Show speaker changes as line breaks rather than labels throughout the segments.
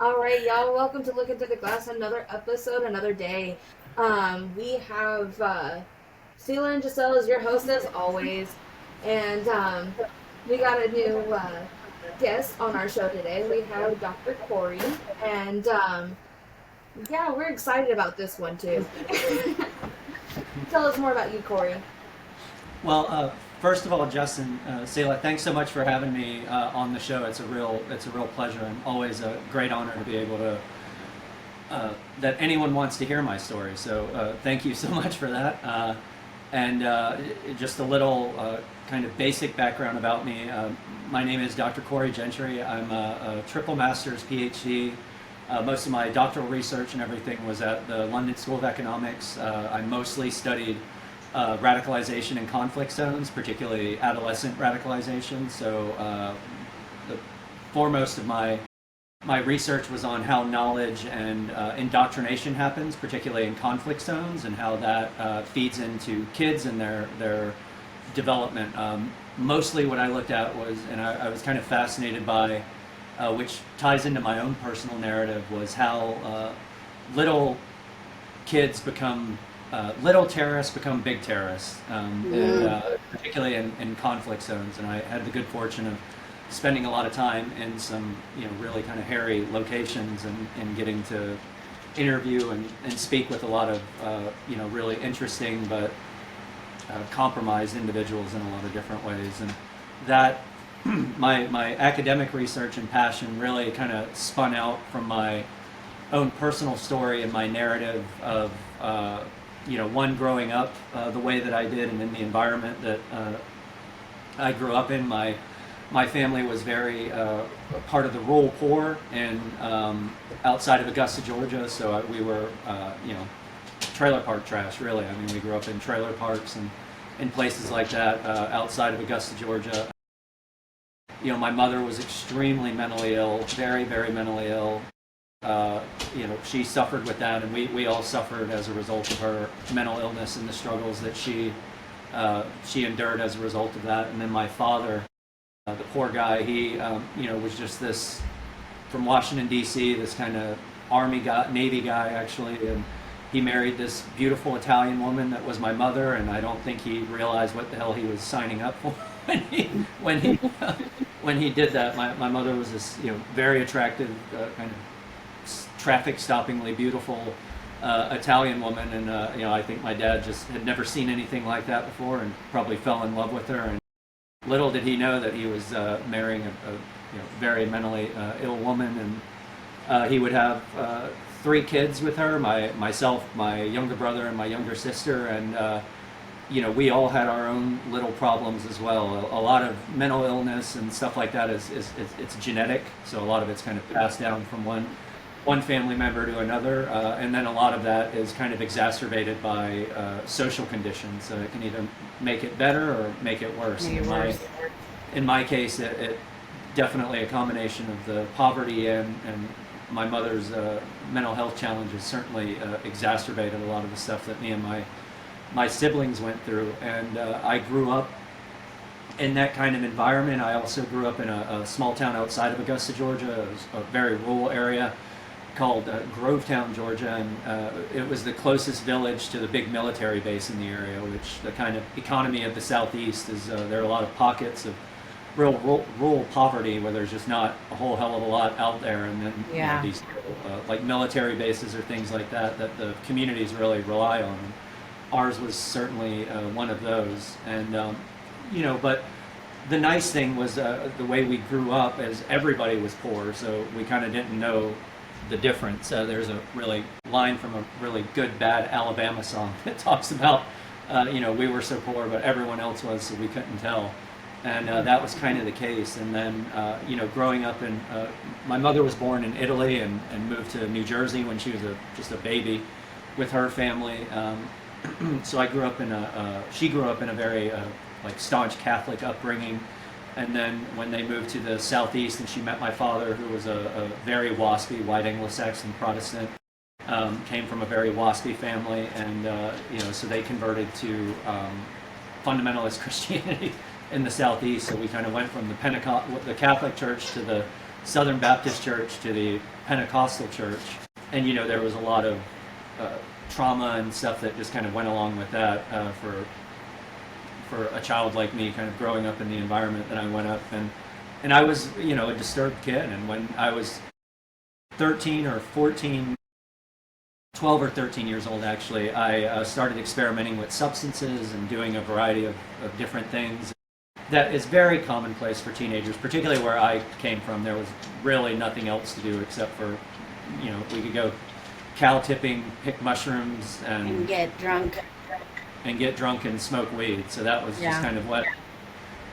All right, y'all. Welcome to Look Into the Glass. Another episode, another day. We have Sheila and Giselle as your host as always, and we got a new guest on our show today. We have Dr. Corey, and yeah, we're excited about this one too. Tell us more about you, Corey.
Well, first of all, Justin, Selah, thanks so much for having me on the show. It's a real pleasure and always a great honor to be able to that anyone wants to hear my story. So thank you so much for that. And just a little kind of basic background about me. My name is Dr. Corey Gentry. I'm a triple master's PhD. Most of my doctoral research and everything was at the London School of Economics. I mostly studied radicalization in conflict zones, particularly adolescent radicalization. So the foremost of my research was on how knowledge and indoctrination happens, particularly in conflict zones, and how that feeds into kids and their development. Mostly what I looked at was, and I was kind of fascinated by, which ties into my own personal narrative, was how little kids become little terrorists become big terrorists, and particularly in conflict zones. And I had the good fortune of spending a lot of time in some, really kind of hairy locations, and getting to interview and speak with a lot of, really interesting but compromised individuals in a lot of different ways. And that my academic research and passion really kind of spun out from my own personal story and my narrative of one, growing up the way that I did and in the environment that I grew up in. My family was very part of the rural poor and outside of Augusta, Georgia. So we were, trailer park trash, really. I mean, we grew up in trailer parks and in places like that outside of Augusta, Georgia. My mother was extremely mentally ill, very, very mentally ill. She suffered with that, and we all suffered as a result of her mental illness and the struggles that she endured as a result of that. And then my father, the poor guy, he was just this, from Washington D.C., this kind of Army guy, Navy guy actually, and he married this beautiful Italian woman that was my mother, and I don't think he realized what the hell he was signing up for when he when he did that. My mother was this very attractive kind of traffic stoppingly beautiful Italian woman, and I think my dad just had never seen anything like that before, and probably fell in love with her. And little did he know that he was marrying a very mentally ill woman, and he would have 3 kids with her, myself, my younger brother, and my younger sister, and we all had our own little problems as well. A lot of mental illness and stuff like that is it's genetic, so a lot of it's kind of passed down from one family member to another, and then a lot of that is kind of exacerbated by social conditions. So it can either make it better or make it worse.
Make it worse.
In my case, it definitely a combination of the poverty and my mother's mental health challenges certainly exacerbated a lot of the stuff that me and my siblings went through. And I grew up in that kind of environment. I also grew up in a small town outside of Augusta, Georgia. It was a very rural area called Grovetown, Georgia, and it was the closest village to the big military base in the area, which the kind of economy of the Southeast is, there are a lot of pockets of real rural poverty where there's just not a whole hell of a lot out there, and then these like military bases or things like that the communities really rely on. And ours was certainly one of those. And but the nice thing was the way we grew up, as everybody was poor, so we kind of didn't know the difference. There's a really line from a really good bad Alabama song that talks about we were so poor but everyone else was, so we couldn't tell. And that was kind of the case. And then growing up in my mother was born in Italy and moved to New Jersey when she was just a baby with her family. So I grew up in she grew up in a very like staunch Catholic upbringing. And then when they moved to the Southeast and she met my father, who was a very waspy white Anglo-Saxon Protestant, came from a very waspy family, and so they converted to fundamentalist Christianity in the Southeast. So we kind of went from the Catholic Church to the Southern Baptist church to the Pentecostal church, and there was a lot of trauma and stuff that just kind of went along with that for a child like me, kind of growing up in the environment that I went up, and I was a disturbed kid, and when I was 13 or 14, 12 or 13 years old actually, I started experimenting with substances and doing a variety of different things. That is very commonplace for teenagers, particularly where I came from. There was really nothing else to do except for, we could go cow tipping, pick mushrooms,
And get drunk.
And smoke weed. So that was just kind of what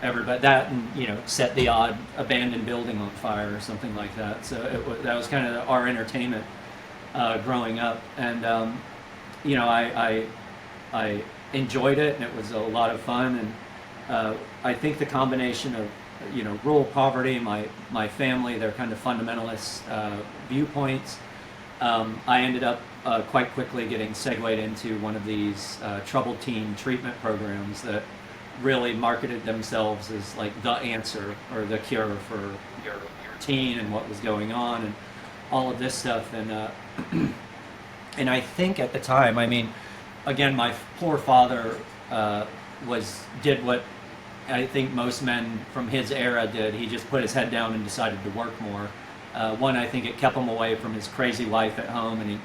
everybody, that and, set the odd abandoned building on fire or something like that. So that was kind of our entertainment growing up. And, I enjoyed it, and it was a lot of fun. And I think the combination of rural poverty, my family, their kind of fundamentalist viewpoints, I ended up quite quickly getting segued into one of these troubled teen treatment programs that really marketed themselves as like the answer or the cure for your teen and what was going on and all of this stuff. And and I think at the time, I mean, again, my poor father did what I think most men from his era did. He just put his head down and decided to work more. One, I think it kept him away from his crazy life at home, and he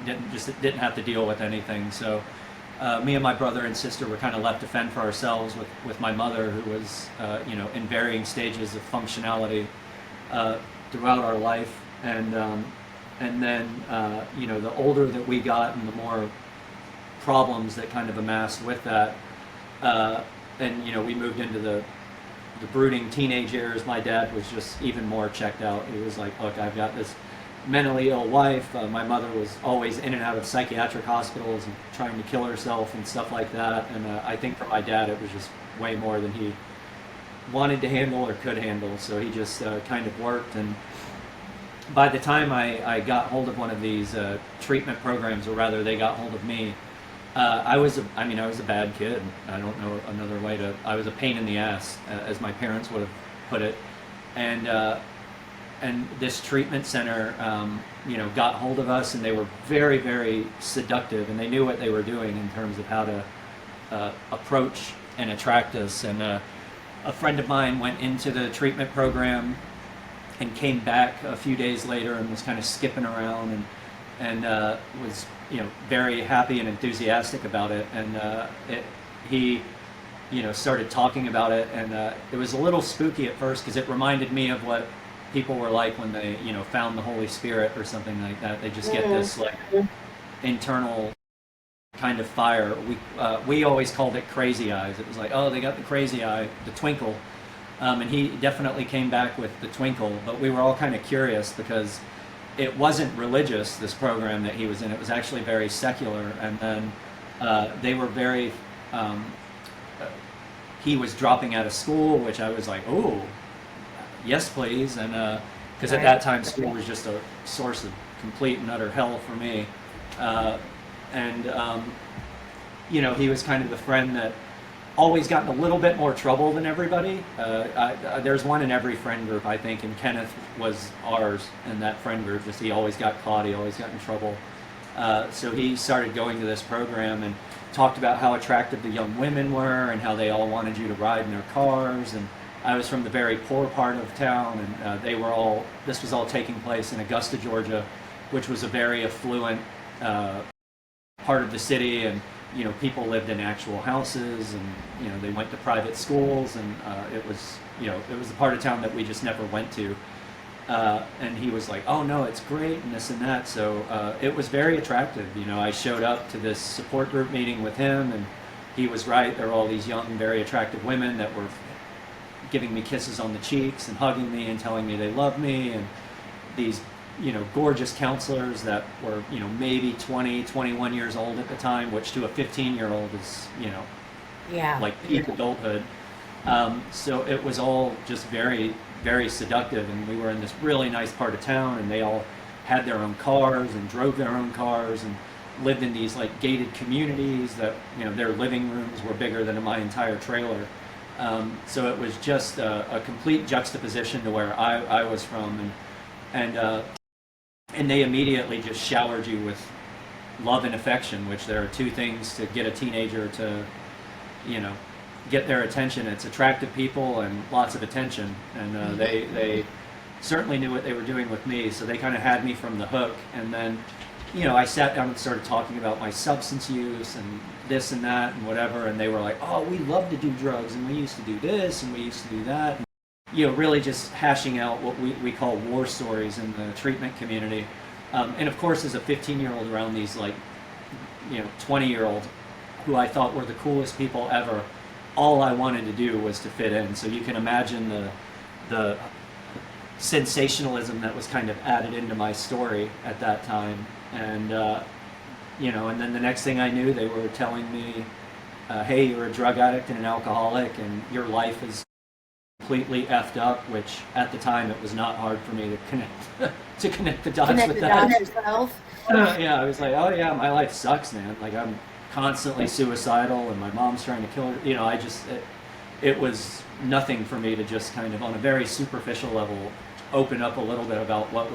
didn't have to deal with anything. So me and my brother and sister were kind of left to fend for ourselves with my mother, who was in varying stages of functionality throughout our life. And then the older that we got and the more problems that kind of amassed with that, and we moved into the brooding teenage years. My dad was just even more checked out. He was like, look, I've got this mentally ill wife. My mother was always in and out of psychiatric hospitals and trying to kill herself and stuff like that. And I think for my dad, it was just way more than he wanted to handle or could handle. So he just kind of worked. And by the time I got hold of one of these treatment programs, or rather they got hold of me, I was a bad kid. I don't know another way to. I was a pain in the ass, as my parents would have put it, and this treatment center, got hold of us, and they were very, very seductive, and they knew what they were doing in terms of how to approach and attract us. And a friend of mine went into the treatment program and came back a few days later and was kind of skipping around and was very happy and enthusiastic about it, and he started talking about it, and it was a little spooky at first because it reminded me of what people were like when they found the Holy Spirit or something like that. They just get this like internal kind of fire. We always called it crazy eyes. It was like, oh, they got the crazy eye, the twinkle, and he definitely came back with the twinkle. But we were all kind of curious because it wasn't religious, this program that he was in. It was actually very secular. And then they were very, he was dropping out of school, which I was like, oh, yes, please. And because at that time, school was just a source of complete and utter hell for me. He was kind of the friend that always got in a little bit more trouble than everybody. There's one in every friend group, I think, and Kenneth was ours in that friend group. Just he always got caught, he always got in trouble. So he started going to this program and talked about how attractive the young women were and how they all wanted you to ride in their cars. And I was from the very poor part of town, and this was all taking place in Augusta, Georgia, which was a very affluent part of the city, and people lived in actual houses, and they went to private schools, and it was the part of town that we just never went to. And he was like, oh no, it's great, and this and that. So it was very attractive. I showed up to this support group meeting with him, and he was right. There were all these young, very attractive women that were giving me kisses on the cheeks and hugging me and telling me they loved me, and these gorgeous counselors that were, maybe 20, 21 years old at the time, which to a 15-year-old is, like peak adulthood. So it was all just very, very seductive, and we were in this really nice part of town, and they all had their own cars and drove their own cars and lived in these like gated communities that, their living rooms were bigger than my entire trailer. So it was just a complete juxtaposition to where I was from. and they immediately just showered you with love and affection, which there are two things to get a teenager to, you know, get their attention. It's attractive people and lots of attention, and they certainly knew what they were doing with me, so they kind of had me from the hook. And then, you know, I sat down and started talking about my substance use and this and that and whatever, and they were like, oh, we love to do drugs, and we used to do this, and we used to do that. And, you know, really just hashing out what we call war stories in the treatment community. And of course, as a 15-year-old around these, like, you know, 20-year-olds who I thought were the coolest people ever, all I wanted to do was to fit in. So you can imagine the sensationalism that was kind of added into my story at that time. And, you know, and then the next thing I knew, they were telling me, hey, you're a drug addict and an alcoholic, and your life is completely effed up, which at the time it was not hard for me to connect the dots with that.
Yourself.
Yeah, I was like, oh yeah, my life sucks, man. Like, I'm constantly suicidal, and my mom's trying to kill her. You know, it was nothing for me to just kind of, on a very superficial level, open up a little bit about what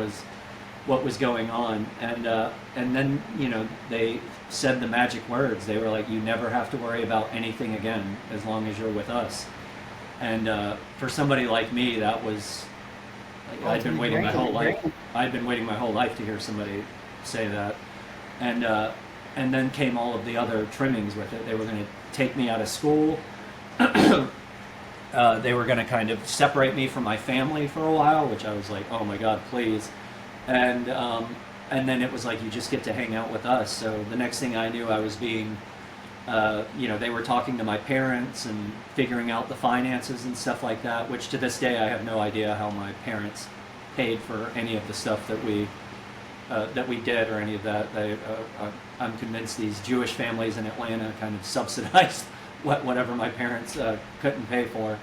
was going on. And then, you know, they said the magic words. They were like, you never have to worry about anything again as long as you're with us. And for somebody like me, that was, like, I'd been waiting my whole life. I'd been waiting my whole life to hear somebody say that. And then came all of the other trimmings with it. They were going to take me out of school. They were going to kind of separate me from my family for a while, which I was like, oh my God, please. And then it was like, you just get to hang out with us. So the next thing I knew, I was being, you know, they were talking to my parents and figuring out the finances and stuff like that, which to this day I have no idea how my parents paid for any of the stuff that we did or any of that. I'm convinced these Jewish families in Atlanta kind of subsidized whatever my parents couldn't pay for.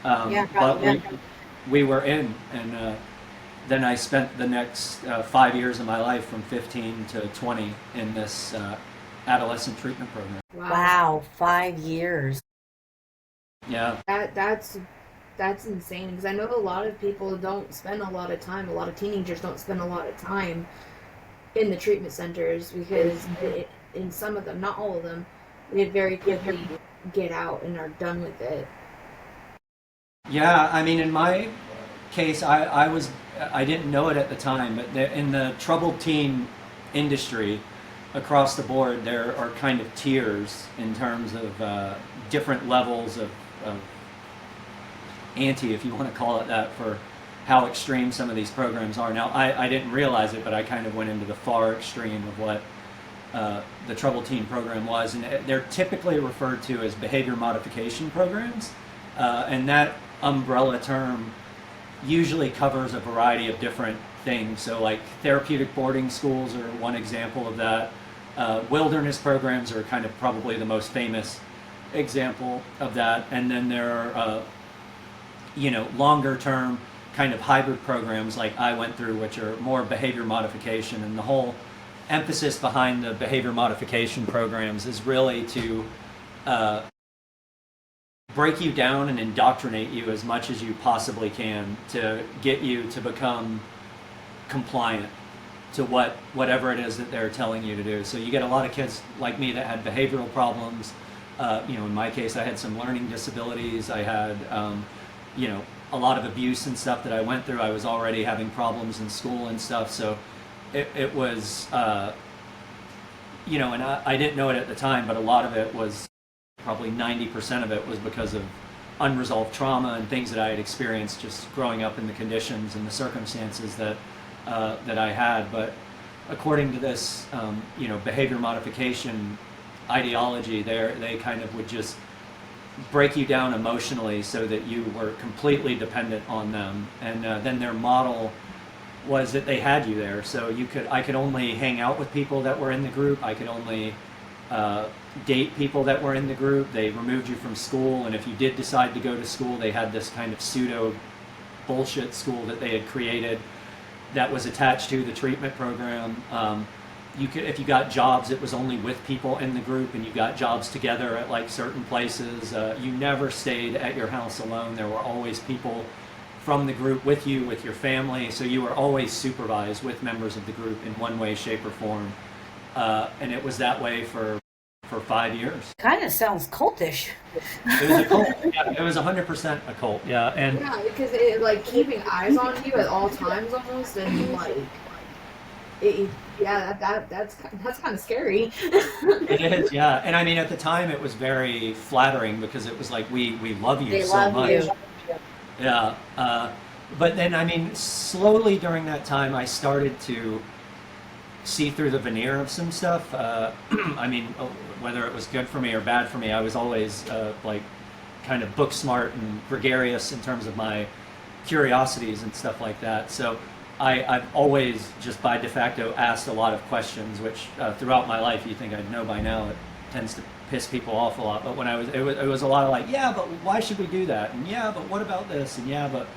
But we were in, and then I spent the next 5 years of my life, from 15 to 20, in this adolescent treatment program.
Wow, 5 years.
Yeah.
That's insane, because I know a lot of people don't spend a lot of time, a lot of teenagers don't spend a lot of time in the treatment centers, because in some of them, not all of them, they very quickly get out and are done with it.
Yeah, I mean, in my case, I didn't know it at the time, but in the troubled teen industry across the board, there are kind of tiers in terms of different levels of ante, if you want to call it that, for how extreme some of these programs are. Now, I didn't realize it, but I kind of went into the far extreme of what the troubled teen program was, and they're typically referred to as behavior modification programs, and that umbrella term usually covers a variety of different things. So, like, therapeutic boarding schools are one example of that. Wilderness programs are kind of probably the most famous example of that. And then there are, you know, longer term kind of hybrid programs like I went through, which are more behavior modification. And the whole emphasis behind the behavior modification programs is really to break you down and indoctrinate you as much as you possibly can to get you to become compliant to whatever it is that they're telling you to do. So you get a lot of kids like me that had behavioral problems. You know, in my case, I had some learning disabilities. I had, you know, a lot of abuse and stuff that I went through. I was already having problems in school and stuff. So it was, you know, and I didn't know it at the time, but a lot of it was, probably 90% of it was because of unresolved trauma and things that I had experienced just growing up in the conditions and the circumstances that I had. But according to this, you know, behavior modification ideology, they kind of would just break you down emotionally so that you were completely dependent on them. And then their model was that they had you there, so I could only hang out with people that were in the group. I could only date people that were in the group. They removed you from school, and if you did decide to go to school, they had this kind of pseudo bullshit school that they had created that was attached to the treatment program. If you got jobs, it was only with people in the group, and you got jobs together at like certain places. You never stayed at your house alone. There were always people from the group with you, with your family. So you were always supervised with members of the group in one way, shape, or form. And it was that way for 5 years.
Kind of sounds cultish.
It was a cult. Yeah, it was 100% a cult. Yeah, and
Yeah, because it like keeping eyes on you at all times almost, and like, yeah, that's kind of scary.
it is. Yeah, and I mean at the time it was very flattering because it was like we love you
They
so
love
much.
you.
Yeah. But then I mean slowly during that time I started to see through the veneer of some stuff. I mean, whether it was good for me or bad for me, I was always like kind of book smart and gregarious in terms of my curiosities and stuff like that. So I've always just by de facto asked a lot of questions, which throughout my life you think I'd know by now. It tends to piss people off a lot. But when it was a lot of like, yeah, but why should we do that? And yeah, but what about this? And yeah, but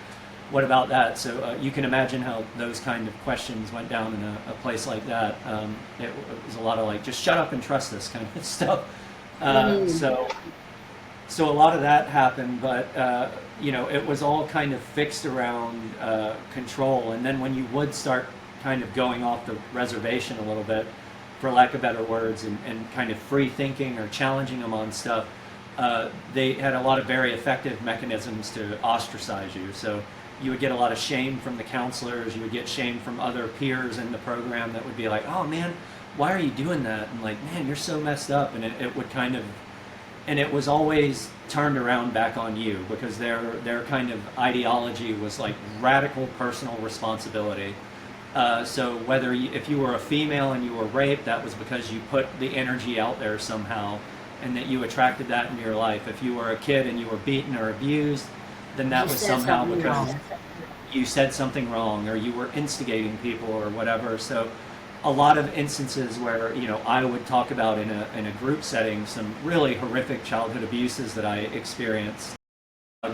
what about that? So you can imagine how those kind of questions went down in a place like that. It was a lot of like, just shut up and trust us kind of stuff. So a lot of that happened, but it was all kind of fixed around control. And then when you would start kind of going off the reservation a little bit, for lack of better words, and kind of free thinking or challenging them on stuff, they had a lot of very effective mechanisms to ostracize you. So you would get a lot of shame from the counselors, you would get shame from other peers in the program that would be like, oh man, why are you doing that? And like, man, you're so messed up. And it would kind of, and it was always turned around back on you because their kind of ideology was like radical personal responsibility. So if you were a female and you were raped, that was because you put the energy out there somehow and that you attracted that in your life. If you were a kid and you were beaten or abused, then that was somehow because you said something wrong or you were instigating people or whatever. So a lot of instances where I would talk about in a group setting some really horrific childhood abuses that I experienced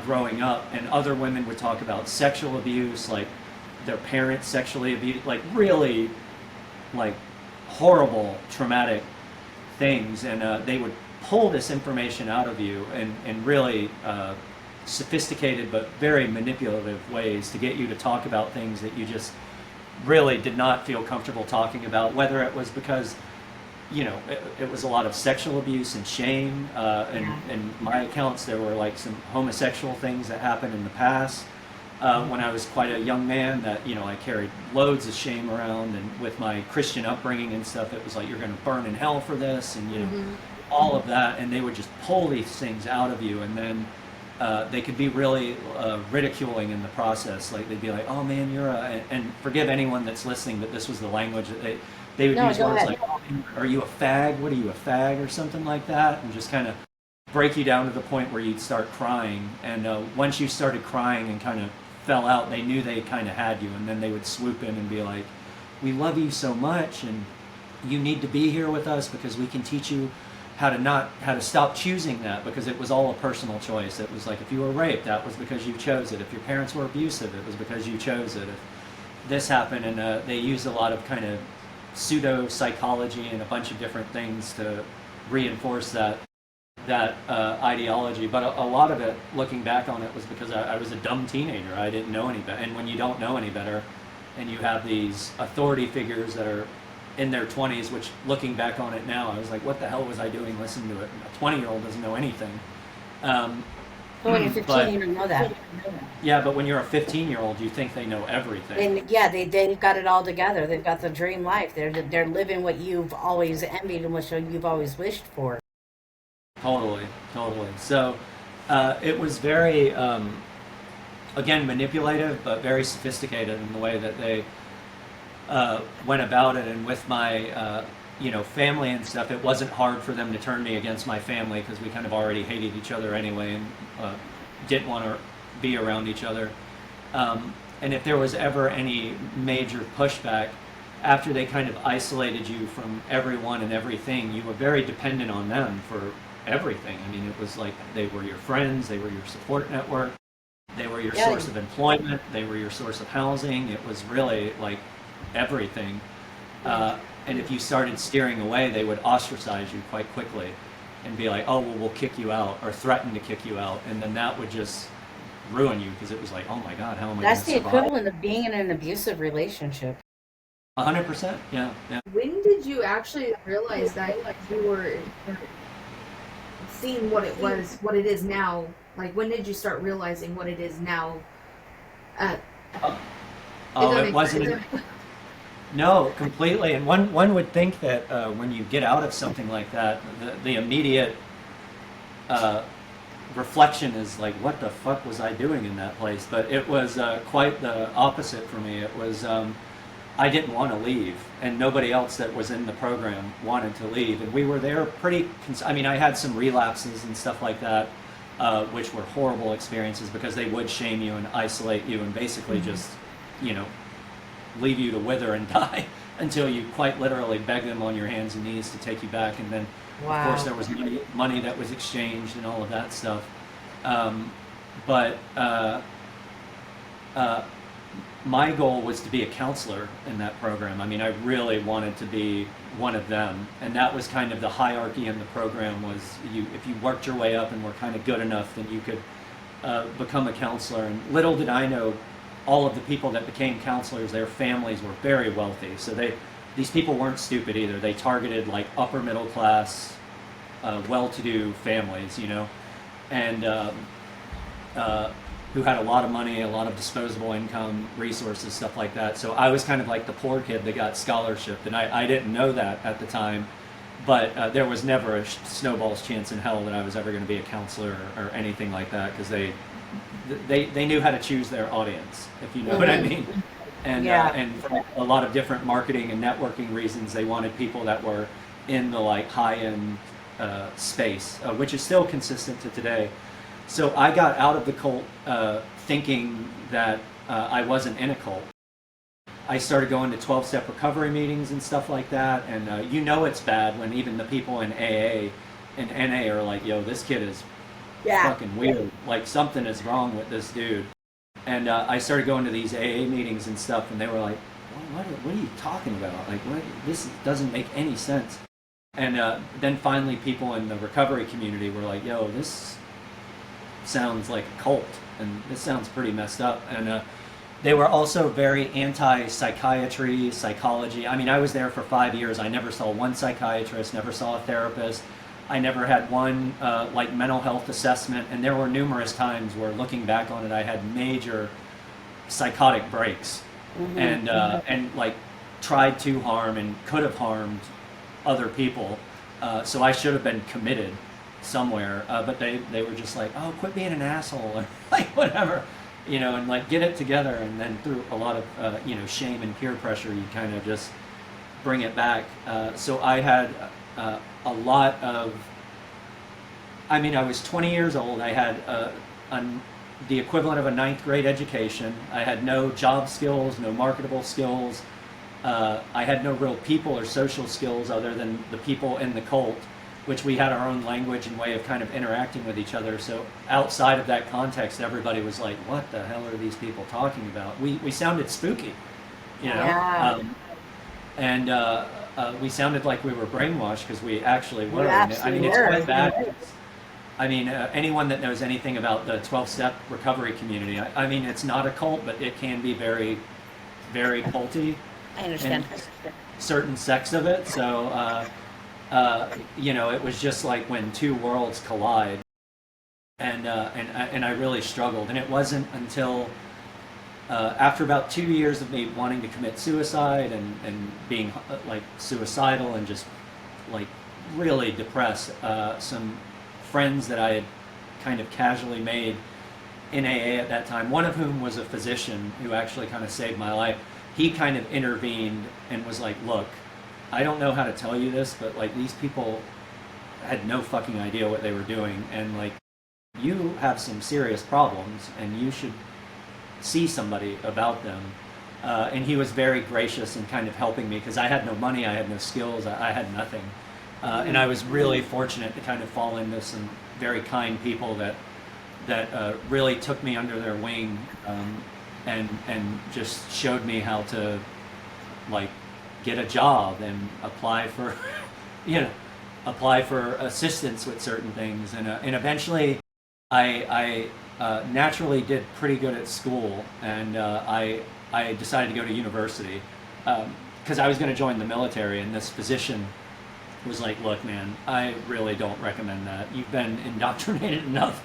growing up, and other women would talk about sexual abuse, like their parents sexually abused, like really like horrible traumatic things, and they would pull this information out of you and really sophisticated but very manipulative ways to get you to talk about things that you just really did not feel comfortable talking about, whether it was because it was a lot of sexual abuse and shame, and my accounts there were like some homosexual things that happened in the past when I was quite a young man, that I carried loads of shame around, and with my Christian upbringing and stuff, it was like, you're going to burn in hell for this, and all of that, and they would just pull these things out of you, and then they could be really ridiculing in the process. Like they'd be like, "Oh man, you're a," and forgive anyone that's listening, but this was the language that they would use words like, "Oh, are you a fag? What are you, a fag?" or something like that, and just kind of break you down to the point where you'd start crying. And once you started crying and kind of fell out, they knew they kind of had you, and then they would swoop in and be like, "We love you so much, and you need to be here with us because we can teach you how to stop choosing that, because it was all a personal choice. It was like, if you were raped, that was because you chose it. If your parents were abusive, it was because you chose it. If this happened," and they used a lot of kind of pseudo psychology and a bunch of different things to reinforce that ideology. But a lot of it, looking back on it, was because I was a dumb teenager. I didn't know any better. And when you don't know any better, and you have these authority figures that are in their 20s, which looking back on it now, I was like, what the hell was I doing listening to it? A 20-year-old doesn't know anything.
When you're 15, you don't know that.
Yeah, but when you're a 15-year-old, you think they know everything.
And yeah, they've got it all together. They've got the dream life. They're living what you've always envied and what you've always wished for.
Totally. So it was very, again, manipulative, but very sophisticated in the way that they went about it. And with my family and stuff, it wasn't hard for them to turn me against my family, because we kind of already hated each other anyway, and didn't want to be around each other. And if there was ever any major pushback, after they kind of isolated you from everyone and everything, you were very dependent on them for everything. I mean, it was like they were your friends, they were your support network, they were your source of employment, they were your source of housing. It was really like everything. And if you started steering away, they would ostracize you quite quickly and be like, "Oh, well, we'll kick you out," or threaten to kick you out. And then that would just ruin you, because it was like, oh my God, how am I going
That's
to
the
survive?
equivalent of being in an abusive relationship.
100%. Yeah. Yeah.
When did you actually realize that you were seeing what it is now? Like, when did you start realizing what it is now? If
Oh,
that
it
makes
wasn't.
sense.
No, completely. And one would think that when you get out of something like that, the immediate uh, reflection is like, what the fuck was I doing in that place? But it was quite the opposite for me. It was I didn't want to leave, and nobody else that was in the program wanted to leave, and we were there pretty. I mean, I had some relapses and stuff like that, which were horrible experiences because they would shame you and isolate you and basically just, you know, leave you to wither and die until you quite literally beg them on your hands and knees to take you back. And then, of course, there was money that was exchanged and all of that stuff. But my goal was to be a counselor in that program. I mean, I really wanted to be one of them, and that was kind of the hierarchy in the program. Was if you worked your way up and were kind of good enough, then you could become a counselor. And little did I know, all of the people that became counselors, their families were very wealthy. So these people weren't stupid either. They targeted like upper middle class, well-to-do families, you know, and who had a lot of money, a lot of disposable income, resources, stuff like that. So I was kind of like the poor kid that got scholarship, and I didn't know that at the time, but there was never a snowball's chance in hell that I was ever going to be a counselor or anything like that, because they knew how to choose their audience, if you know what I mean. And and for a lot of different marketing and networking reasons, they wanted people that were in the like high-end space, which is still consistent to today. So I got out of the cult thinking that I wasn't in a cult. I started going to 12-step recovery meetings and stuff like that, and you know it's bad when even the people in AA and NA are like, yo, this kid is fucking weird. Like, something is wrong with this dude. And I started going to these AA meetings and stuff, and they were like, what are you talking about? Like, this doesn't make any sense. And then finally people in the recovery community were like, yo, this sounds like a cult, and this sounds pretty messed up. And they were also very anti-psychiatry, psychology. I mean, I was there for 5 years. I never saw one psychiatrist, never saw a therapist. I never had one like mental health assessment, and there were numerous times where, looking back on it, I had major psychotic breaks, and like tried to harm and could have harmed other people. So I should have been committed somewhere, but they were just like, oh, quit being an asshole, or like whatever, you know, and like get it together. And then through a lot of you know, shame and peer pressure, you kind of just bring it back. So I had a lot of, I mean, I was 20 years old. I had the equivalent of a 9th grade education. I had no job skills, no marketable skills. I had no real people or social skills other than the people in the cult, which we had our own language and way of kind of interacting with each other. So outside of that context, everybody was like, what the hell are these people talking about? We sounded spooky, you know?
Yeah.
And we sounded like we were brainwashed, because we actually were.
You
I mean, it's
were.
quite bad. I mean, anyone that knows anything about the 12-step recovery community, I mean, it's not a cult, but it can be very, very culty.
I understand.
And certain sects of it. So, you know, it was just like when two worlds collide, and I really struggled. And it wasn't until after about 2 years of me wanting to commit suicide and being like suicidal and just like really depressed, some friends that I had kind of casually made in AA at that time, one of whom was a physician who actually kind of saved my life. He kind of intervened and was like, look, I don't know how to tell you this, but like, these people had no fucking idea what they were doing, and like, you have some serious problems and you should see somebody about them. And he was very gracious in kind of helping me, because I had no money, I had no skills, I had nothing. And I was really fortunate to kind of fall into some very kind people that really took me under their wing, and just showed me how to like get a job and apply for you know, apply for assistance with certain things. And eventually I naturally did pretty good at school, and I decided to go to university because I was going to join the military, and this physician was like, look, man, I really don't recommend that. You've been indoctrinated enough,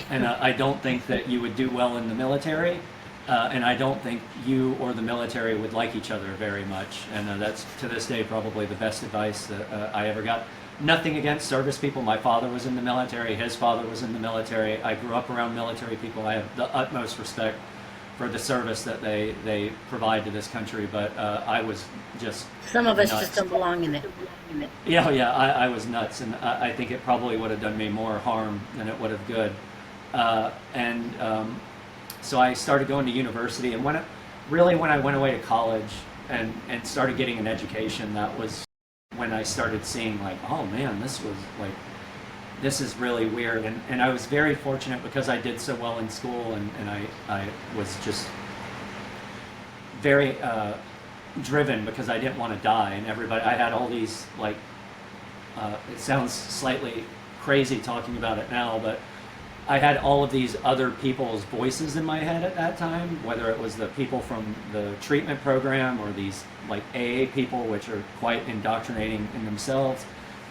and I don't think that you would do well in the military, and I don't think you or the military would like each other very much. And that's, to this day, probably the best advice that I ever got. Nothing against service people. My father was in the military. His father was in the military. I grew up around military people. I have the utmost respect for the service that they provide to this country, but I was just
Some of us
nuts.
just don't belong in it.
Yeah, I was nuts, and I think it probably would have done me more harm than it would have good. So I started going to university, and when I went away to college and started getting an education, that was when I started seeing like, oh man, this is really weird. And I was very fortunate because I did so well in school, and I was just very driven because I didn't want to die. And I had all these like, it sounds slightly crazy talking about it now, but I had all of these other people's voices in my head at that time, whether it was the people from the treatment program or these like AA people, which are quite indoctrinating in themselves,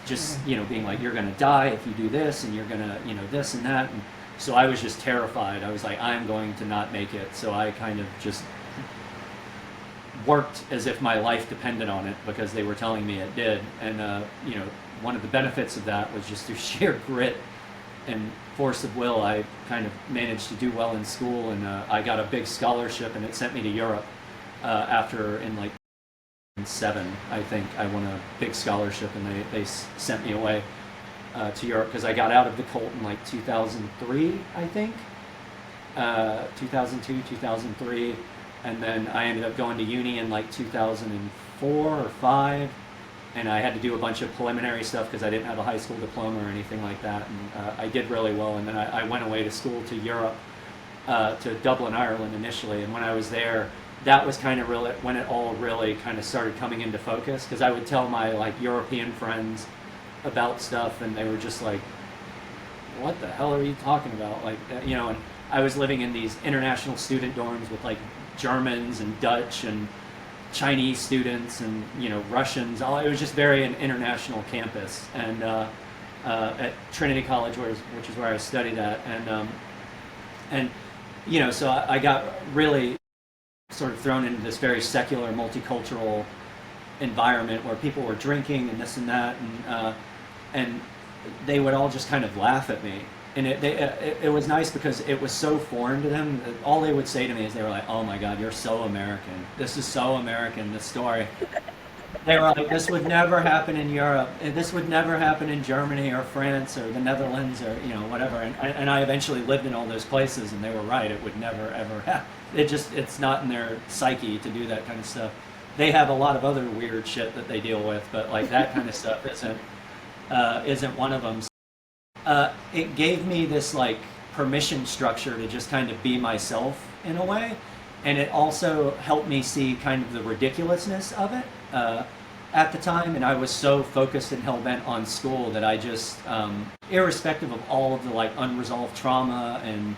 just, being like, you're going to die if you do this, and you're going to, this and that. And so I was just terrified. I was like, I'm going to not make it. So I kind of just worked as if my life depended on it because they were telling me it did. And, one of the benefits of that was just through sheer grit and force of will, I kind of managed to do well in school, and I got a big scholarship, and it sent me to Europe after, in like 2007, I think, I won a big scholarship, and they sent me away to Europe because I got out of the cult in like 2003, I think, 2002, 2003, and then I ended up going to uni in like 2004 or 5. And I had to do a bunch of preliminary stuff because I didn't have a high school diploma or anything like that. And I did really well. And then I went away to school to Europe, to Dublin, Ireland initially. And when I was there, that was kind of really when it all really kind of started coming into focus. Because I would tell my like European friends about stuff, and they were just like, "What the hell are you talking about?" Like, And I was living in these international student dorms with like Germans and Dutch and Chinese students and Russians. It was just very an international campus, and at Trinity College, which is where I studied at, and so I got really sort of thrown into this very secular, multicultural environment where people were drinking and this and that, and they would all just kind of laugh at me. And it was nice because it was so foreign to them. All they would say to me is they were like, "Oh my God, you're so American. This is so American, this story." They were like, "This would never happen in Europe. This would never happen in Germany or France or the Netherlands or whatever." And I eventually lived in all those places, and they were right. It would never ever happen. It's not in their psyche to do that kind of stuff. They have a lot of other weird shit that they deal with, but like that kind of stuff isn't one of them. It gave me this like permission structure to just kind of be myself in a way, and it also helped me see kind of the ridiculousness of it at the time. And I was so focused and hell-bent on school that I just, irrespective of all of the like unresolved trauma and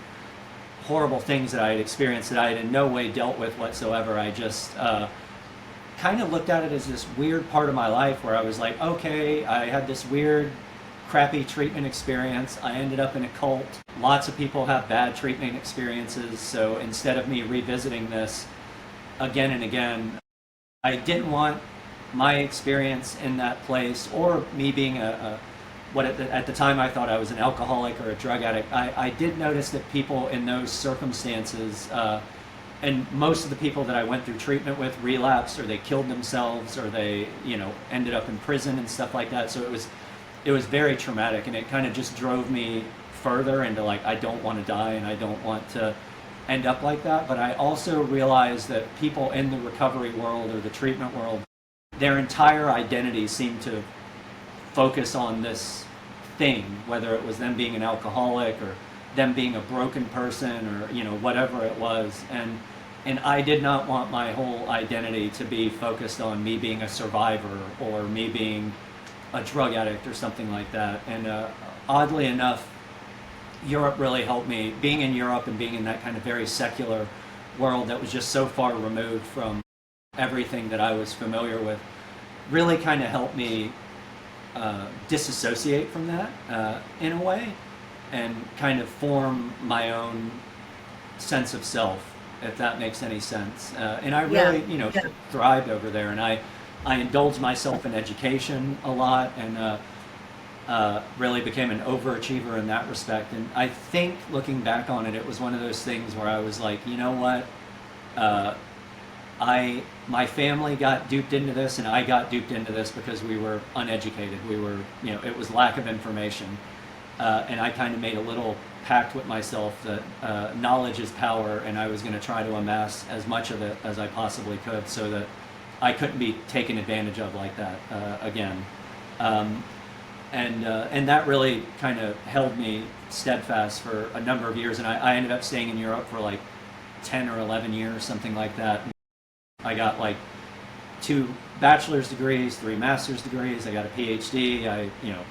horrible things that I had experienced that I had in no way dealt with whatsoever, I just kind of looked at it as this weird part of my life where I was like, okay, I had this weird crappy treatment experience. I ended up in a cult. Lots of people have bad treatment experiences. So instead of me revisiting this again and again, I didn't want my experience in that place, or me being what at the time I thought I was an alcoholic or a drug addict. I did notice that people in those circumstances, and most of the people that I went through treatment with relapsed, or they killed themselves, or they ended up in prison and stuff like that. So it was very traumatic, and it kind of just drove me further into like, I don't want to die and I don't want to end up like that. But I also realized that people in the recovery world or the treatment world, their entire identity seemed to focus on this thing, whether it was them being an alcoholic or them being a broken person or whatever it was. And I did not want my whole identity to be focused on me being a survivor or me being a drug addict or something like that. And oddly enough, Europe really helped me. Being in Europe and being in that kind of very secular world that was just so far removed from everything that I was familiar with really kind of helped me disassociate from that in a way, and kind of form my own sense of self, if that makes any sense. And I
Yeah.
really, thrived over there, and I indulged myself in education a lot, and really became an overachiever in that respect. And I think looking back on it, it was one of those things where I was like, you know what? My family got duped into this, and I got duped into this because we were uneducated. We were, it was lack of information, and I kind of made a little pact with myself that knowledge is power, and I was going to try to amass as much of it as I possibly could, so that I couldn't be taken advantage of like that again. And that really kind of held me steadfast for a number of years, and I ended up staying in Europe for like 10 or 11 years, something like that. I got like 2 bachelor's degrees, 3 master's degrees. I got a PhD.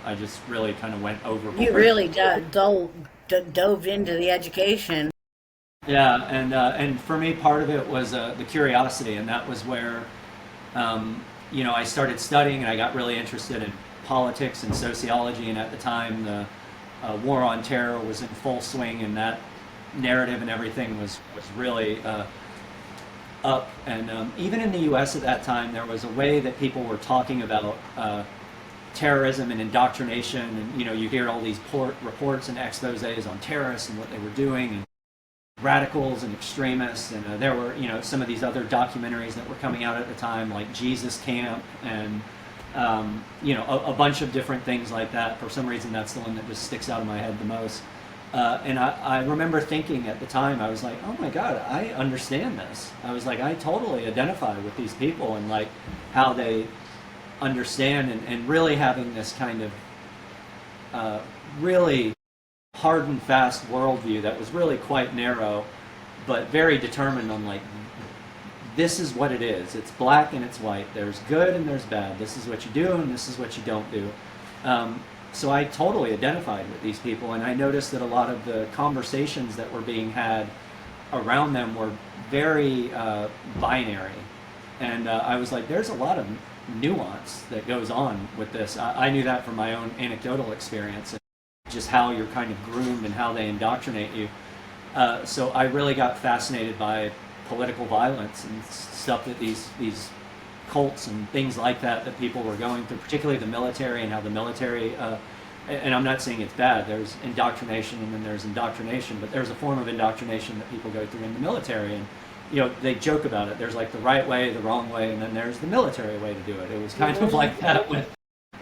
I just really kind of went overboard.
You really dove into the education.
Yeah, and for me, part of it was the curiosity, and that was where, I started studying, and I got really interested in politics and sociology. And at the time, the war on terror was in full swing, and that narrative and everything was really up. And even in the U.S. at that time, there was a way that people were talking about terrorism and indoctrination, and you hear all these reports and exposés on terrorists and what they were doing, and radicals and extremists, and there were some of these other documentaries that were coming out at the time, like Jesus Camp, and a bunch of different things like that. For some reason, that's the one that just sticks out in my head the most. And I remember thinking at the time, I was like, oh my God, I understand this. I was like, I totally identify with these people, and like how they understand, and really having this kind of really hard and fast worldview that was really quite narrow, but very determined on like, this is what it is. It's black and it's white. There's good and there's bad. This is what you do and this is what you don't do. So I totally identified with these people, and I noticed that a lot of the conversations that were being had around them were very binary. And I was like, there's a lot of nuance that goes on with this. I knew that from my own anecdotal experience, and just how you're kind of groomed and how they indoctrinate you. So I really got fascinated by political violence and stuff that these cults and things like that people were going through, particularly the military, and how the military, and I'm not saying it's bad, there's indoctrination and then there's indoctrination, but there's a form of indoctrination that people go through in the military, and they joke about it. There's like the right way, the wrong way, and then there's the military way to do it. It was kind of like that with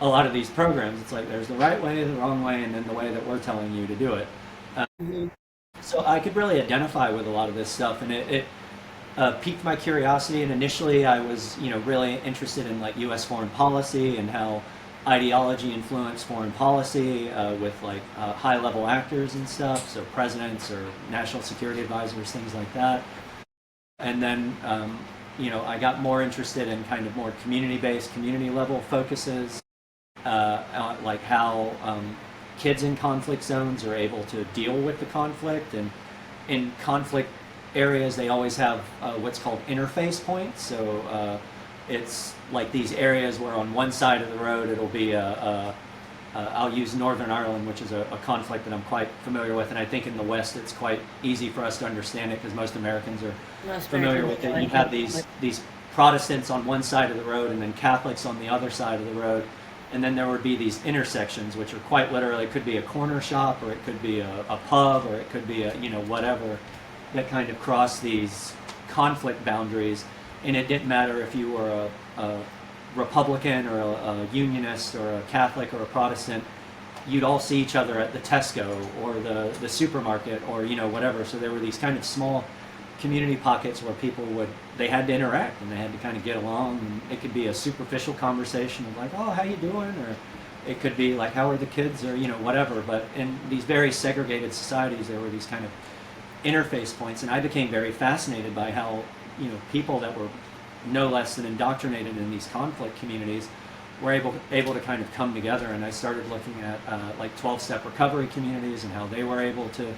a lot of these programs. It's like there's the right way, the wrong way, and then the way that we're telling you to do it. So I could really identify with a lot of this stuff, and it piqued my curiosity. And initially I was really interested in like U.S. foreign policy and how ideology influenced foreign policy with like high-level actors and stuff, so presidents or national security advisors, things like that. And then I got more interested in kind of more community-based, community-level focuses, like how kids in conflict zones are able to deal with the conflict. And in conflict areas, they always have what's called interface points. So it's like these areas where on one side of the road it'll be I'll use Northern Ireland, which is a conflict that I'm quite familiar with, and I think in the West it's quite easy for us to understand it because most Americans are familiar with it. You have these Protestants on one side of the road and then Catholics on the other side of the road, and then there would be these intersections, which are quite literally, it could be a corner shop, or it could be a pub, or it could be a whatever, that kind of cross these conflict boundaries. And it didn't matter if you were a Republican or a Unionist or a Catholic or a Protestant, you'd all see each other at the Tesco or the supermarket or whatever. So there were these kind of small community pockets where people they had to interact and they had to kind of get along. And it could be a superficial conversation of like, oh, how you doing? Or it could be like, how are the kids? Or whatever. But in these very segregated societies, there were these kind of interface points, and I became very fascinated by how people that were no less than indoctrinated in these conflict communities were able to kind of come together, and I started looking at like 12-step recovery communities and how they were able to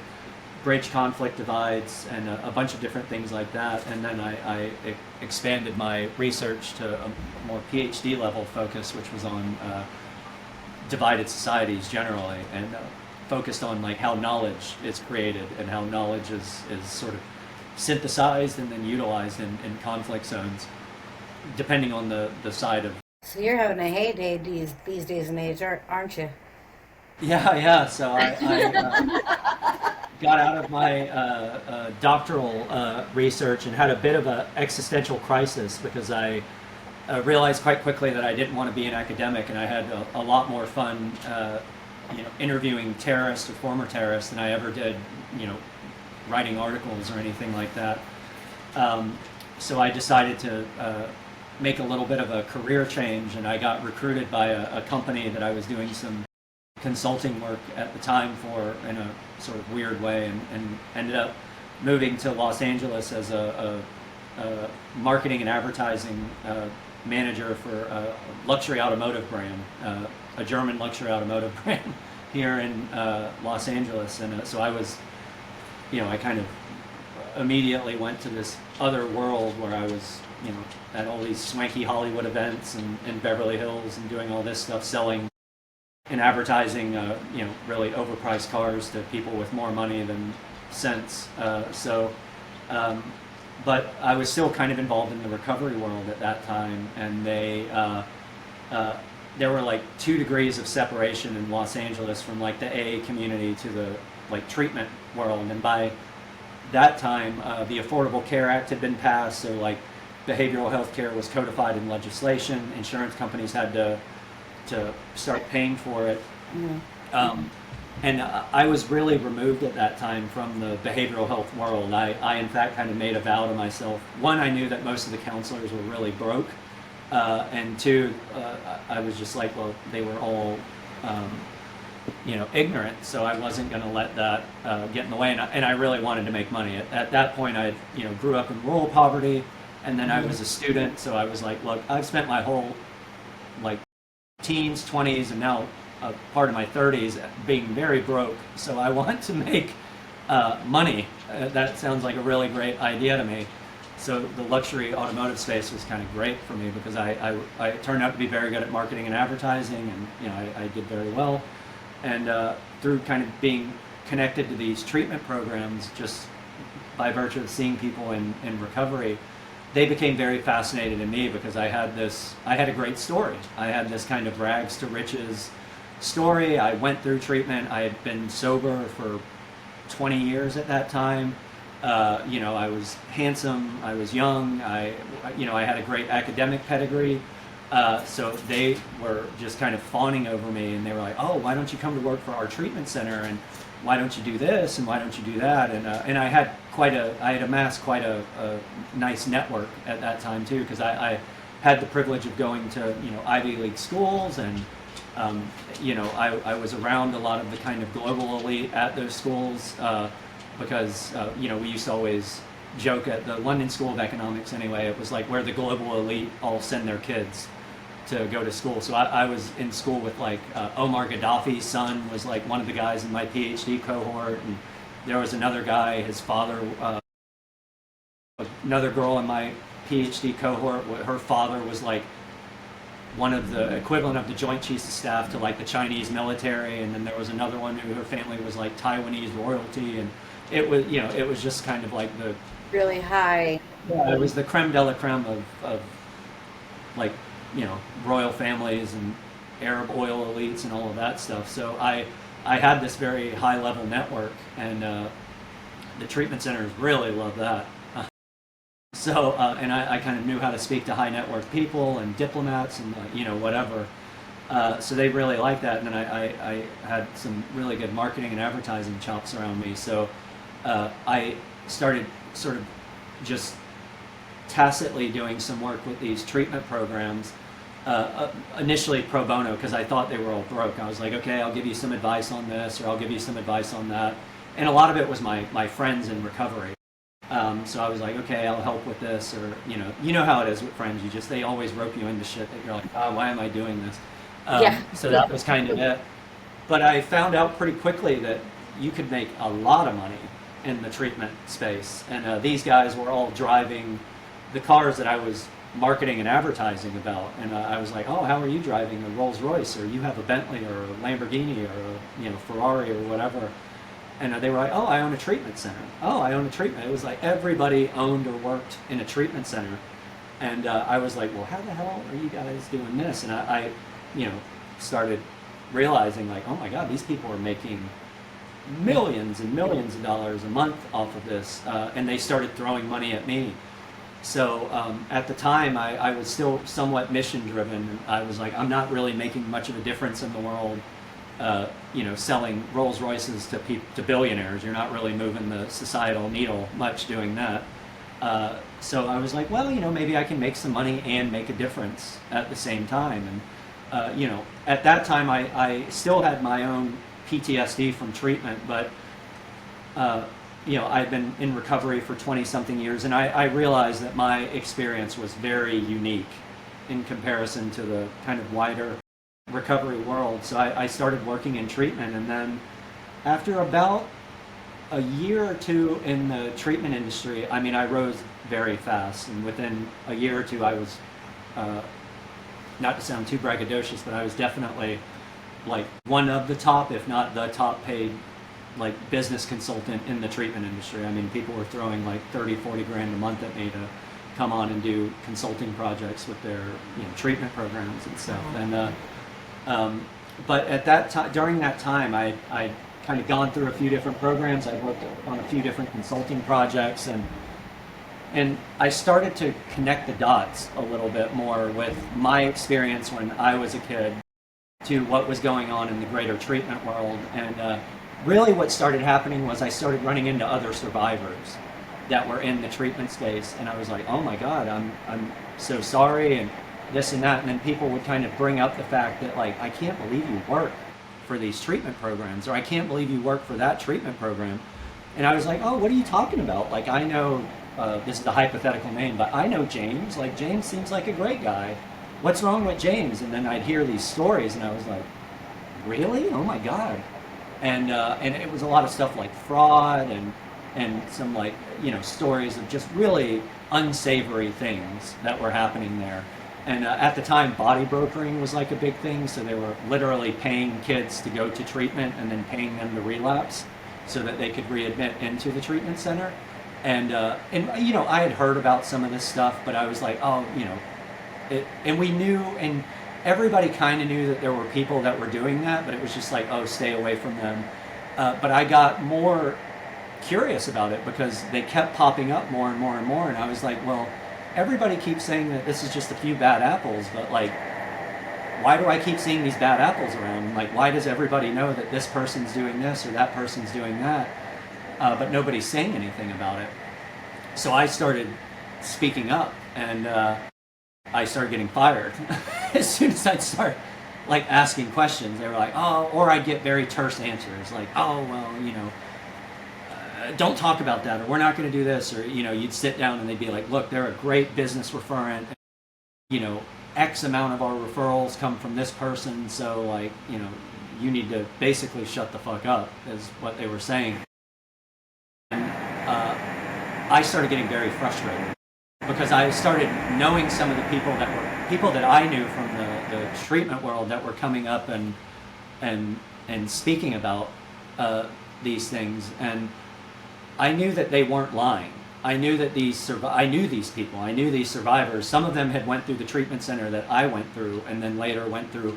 bridge conflict divides and a bunch of different things like that. And then I expanded my research to a more PhD level focus, which was on divided societies generally, and focused on like how knowledge is created and how knowledge is sort of synthesized and then utilized in conflict zones, depending on the side of.
So you're having a heyday these days and age, aren't you?
Yeah. So I got out of my doctoral research and had a bit of an existential crisis because I realized quite quickly that I didn't want to be an academic, and I had a lot more fun, interviewing terrorists or former terrorists than I ever did, writing articles or anything like that. So I decided to make a little bit of a career change, and I got recruited by a company that I was doing some consulting work at the time for in a sort of weird way, and ended up moving to Los Angeles as a marketing and advertising manager for a luxury automotive brand, a German luxury automotive brand here in Los Angeles. And so I was, I kind of immediately went to this other world where I was, at all these swanky Hollywood events and in Beverly Hills and doing all this stuff, selling and advertising, really overpriced cars to people with more money than sense. But I was still kind of involved in the recovery world at that time, and there were like 2 degrees of separation in Los Angeles from like the AA community to the like treatment world. And by that time, the Affordable Care Act had been passed, so like behavioral health care was codified in legislation. Insurance companies had to start paying for it. And I was really removed at that time from the behavioral health world. I in fact kind of made a vow to myself. One, I knew that most of the counselors were really broke. And 2, I was just like, well, they were all, ignorant. So I wasn't going to let that get in the way. And I really wanted to make money. At that point, I grew up in rural poverty. And then I was a student. So I was like, look, I've spent my whole like teens, 20s, and now part of my 30s being very broke, so I want to make money. That sounds like a really great idea to me. So the luxury automotive space was kind of great for me because I turned out to be very good at marketing and advertising, and I did very well. And through kind of being connected to these treatment programs, just by virtue of seeing people in recovery, they became very fascinated in me because I had a great story. I had this kind of rags to riches story. I went through treatment. I had been sober for 20 years at that time. I was handsome. I was young. I had a great academic pedigree. So they were just kind of fawning over me, and they were like, "Oh, why don't you come to work for our treatment center? And why don't you do this? And why don't you do that?" And I had amassed quite a nice network at that time too, because I had the privilege of going to Ivy League schools, and I was around a lot of the kind of global elite at those schools, because we used to always joke at the London School of Economics anyway, it was like where the global elite all send their kids to go to school. So I was in school with like Omar Gaddafi's son was like one of the guys in my PhD cohort, and there was another guy, his father, another girl in my PhD cohort, her father was like one of the equivalent of the Joint Chiefs of Staff to like the Chinese military, and then there was another one who her family was like Taiwanese royalty, and it was just kind of like the
Really high.
it was the creme de la creme of like royal families and Arab oil elites and all of that stuff. So I had this very high level network, and the treatment centers really loved that. And I kind of knew how to speak to high net worth people and diplomats and whatever. So they really liked that, and then I had some really good marketing and advertising chops around me. So I started sort of just tacitly doing some work with these treatment programs, initially pro bono, because I thought they were all broke. I was like, okay, I'll give you some advice on this, or I'll give you some advice on that. And a lot of it was my friends in recovery. So I was like, okay, I'll help with this, or you know how it is with friends. They always rope you into shit that you're like, oh, why am I doing this?
Yeah.
So that was kind of it. But I found out pretty quickly that you could make a lot of money in the treatment space, and these guys were all driving the cars that I was marketing and advertising about, and I was like, oh, how are you driving a Rolls Royce, or you have a Bentley or a Lamborghini or a Ferrari or whatever. And they were like, oh, I own a treatment center. Oh, I own a treatment. It was like everybody owned or worked in a treatment center. And I was like, well, how the hell are you guys doing this? And I started realizing like, oh my God, these people are making millions and millions of dollars a month off of this. And they started throwing money at me. So at the time, I was still somewhat mission driven. I was like, I'm not really making much of a difference in the world. Selling Rolls Royces to billionaires. You're not really moving the societal needle much doing that. So I was like, well, maybe I can make some money and make a difference at the same time. And, at that time, I still had my own PTSD from treatment, but, I've been in recovery for 20-something years, and I realized that my experience was very unique in comparison to the kind of wider recovery world. So I started working in treatment, and then after about a year or two in the treatment industry, I rose very fast, and within a year or two I was, not to sound too braggadocious, but I was definitely like one of the top, if not the top paid like business consultant in the treatment industry. People were throwing like 30-40 grand a month at me to come on and do consulting projects with their treatment programs and stuff. And but at that time, during that time, I kind of gone through a few different programs. I worked on a few different consulting projects, and I started to connect the dots a little bit more with my experience when I was a kid to what was going on in the greater treatment world. And really what started happening was I started running into other survivors that were in the treatment space, and I was like, oh my God, I'm so sorry, and this and that. And then people would kind of bring up the fact that like, I can't believe you work for these treatment programs, or I can't believe you work for that treatment program. And I was like, oh, what are you talking about? Like, I know, this is a hypothetical name, but I know James. Like, James seems like a great guy. What's wrong with James? And then I'd hear these stories, and I was like, really? Oh my God. And it was a lot of stuff like fraud and some like, stories of just really unsavory things that were happening there. And at the time, body brokering was like a big thing. So they were literally paying kids to go to treatment and then paying them to relapse so that they could readmit into the treatment center. And I had heard about some of this stuff, but I was like, oh, and we knew, and everybody kind of knew that there were people that were doing that, but it was just like, oh, stay away from them. But I got more curious about it because they kept popping up more and more and more. And I was like, well, everybody keeps saying that this is just a few bad apples, but like, why do I keep seeing these bad apples around? Like, why does everybody know that this person's doing this or that person's doing that, but nobody's saying anything about it? So I started speaking up, and I started getting fired as soon as I'd start like asking questions. They were like, oh, or I'd get very terse answers like, oh, well, don't talk about that, or we're not going to do this, or you'd sit down and they'd be like, look, they're a great business referent, X amount of our referrals come from this person, so like, you need to basically shut the fuck up, is what they were saying. And I started getting very frustrated because I started knowing some of the people that I knew from the treatment world that were coming up and speaking about these things, and I knew that they weren't lying. I knew that I knew these people. I knew these survivors. Some of them had went through the treatment center that I went through, and then later went through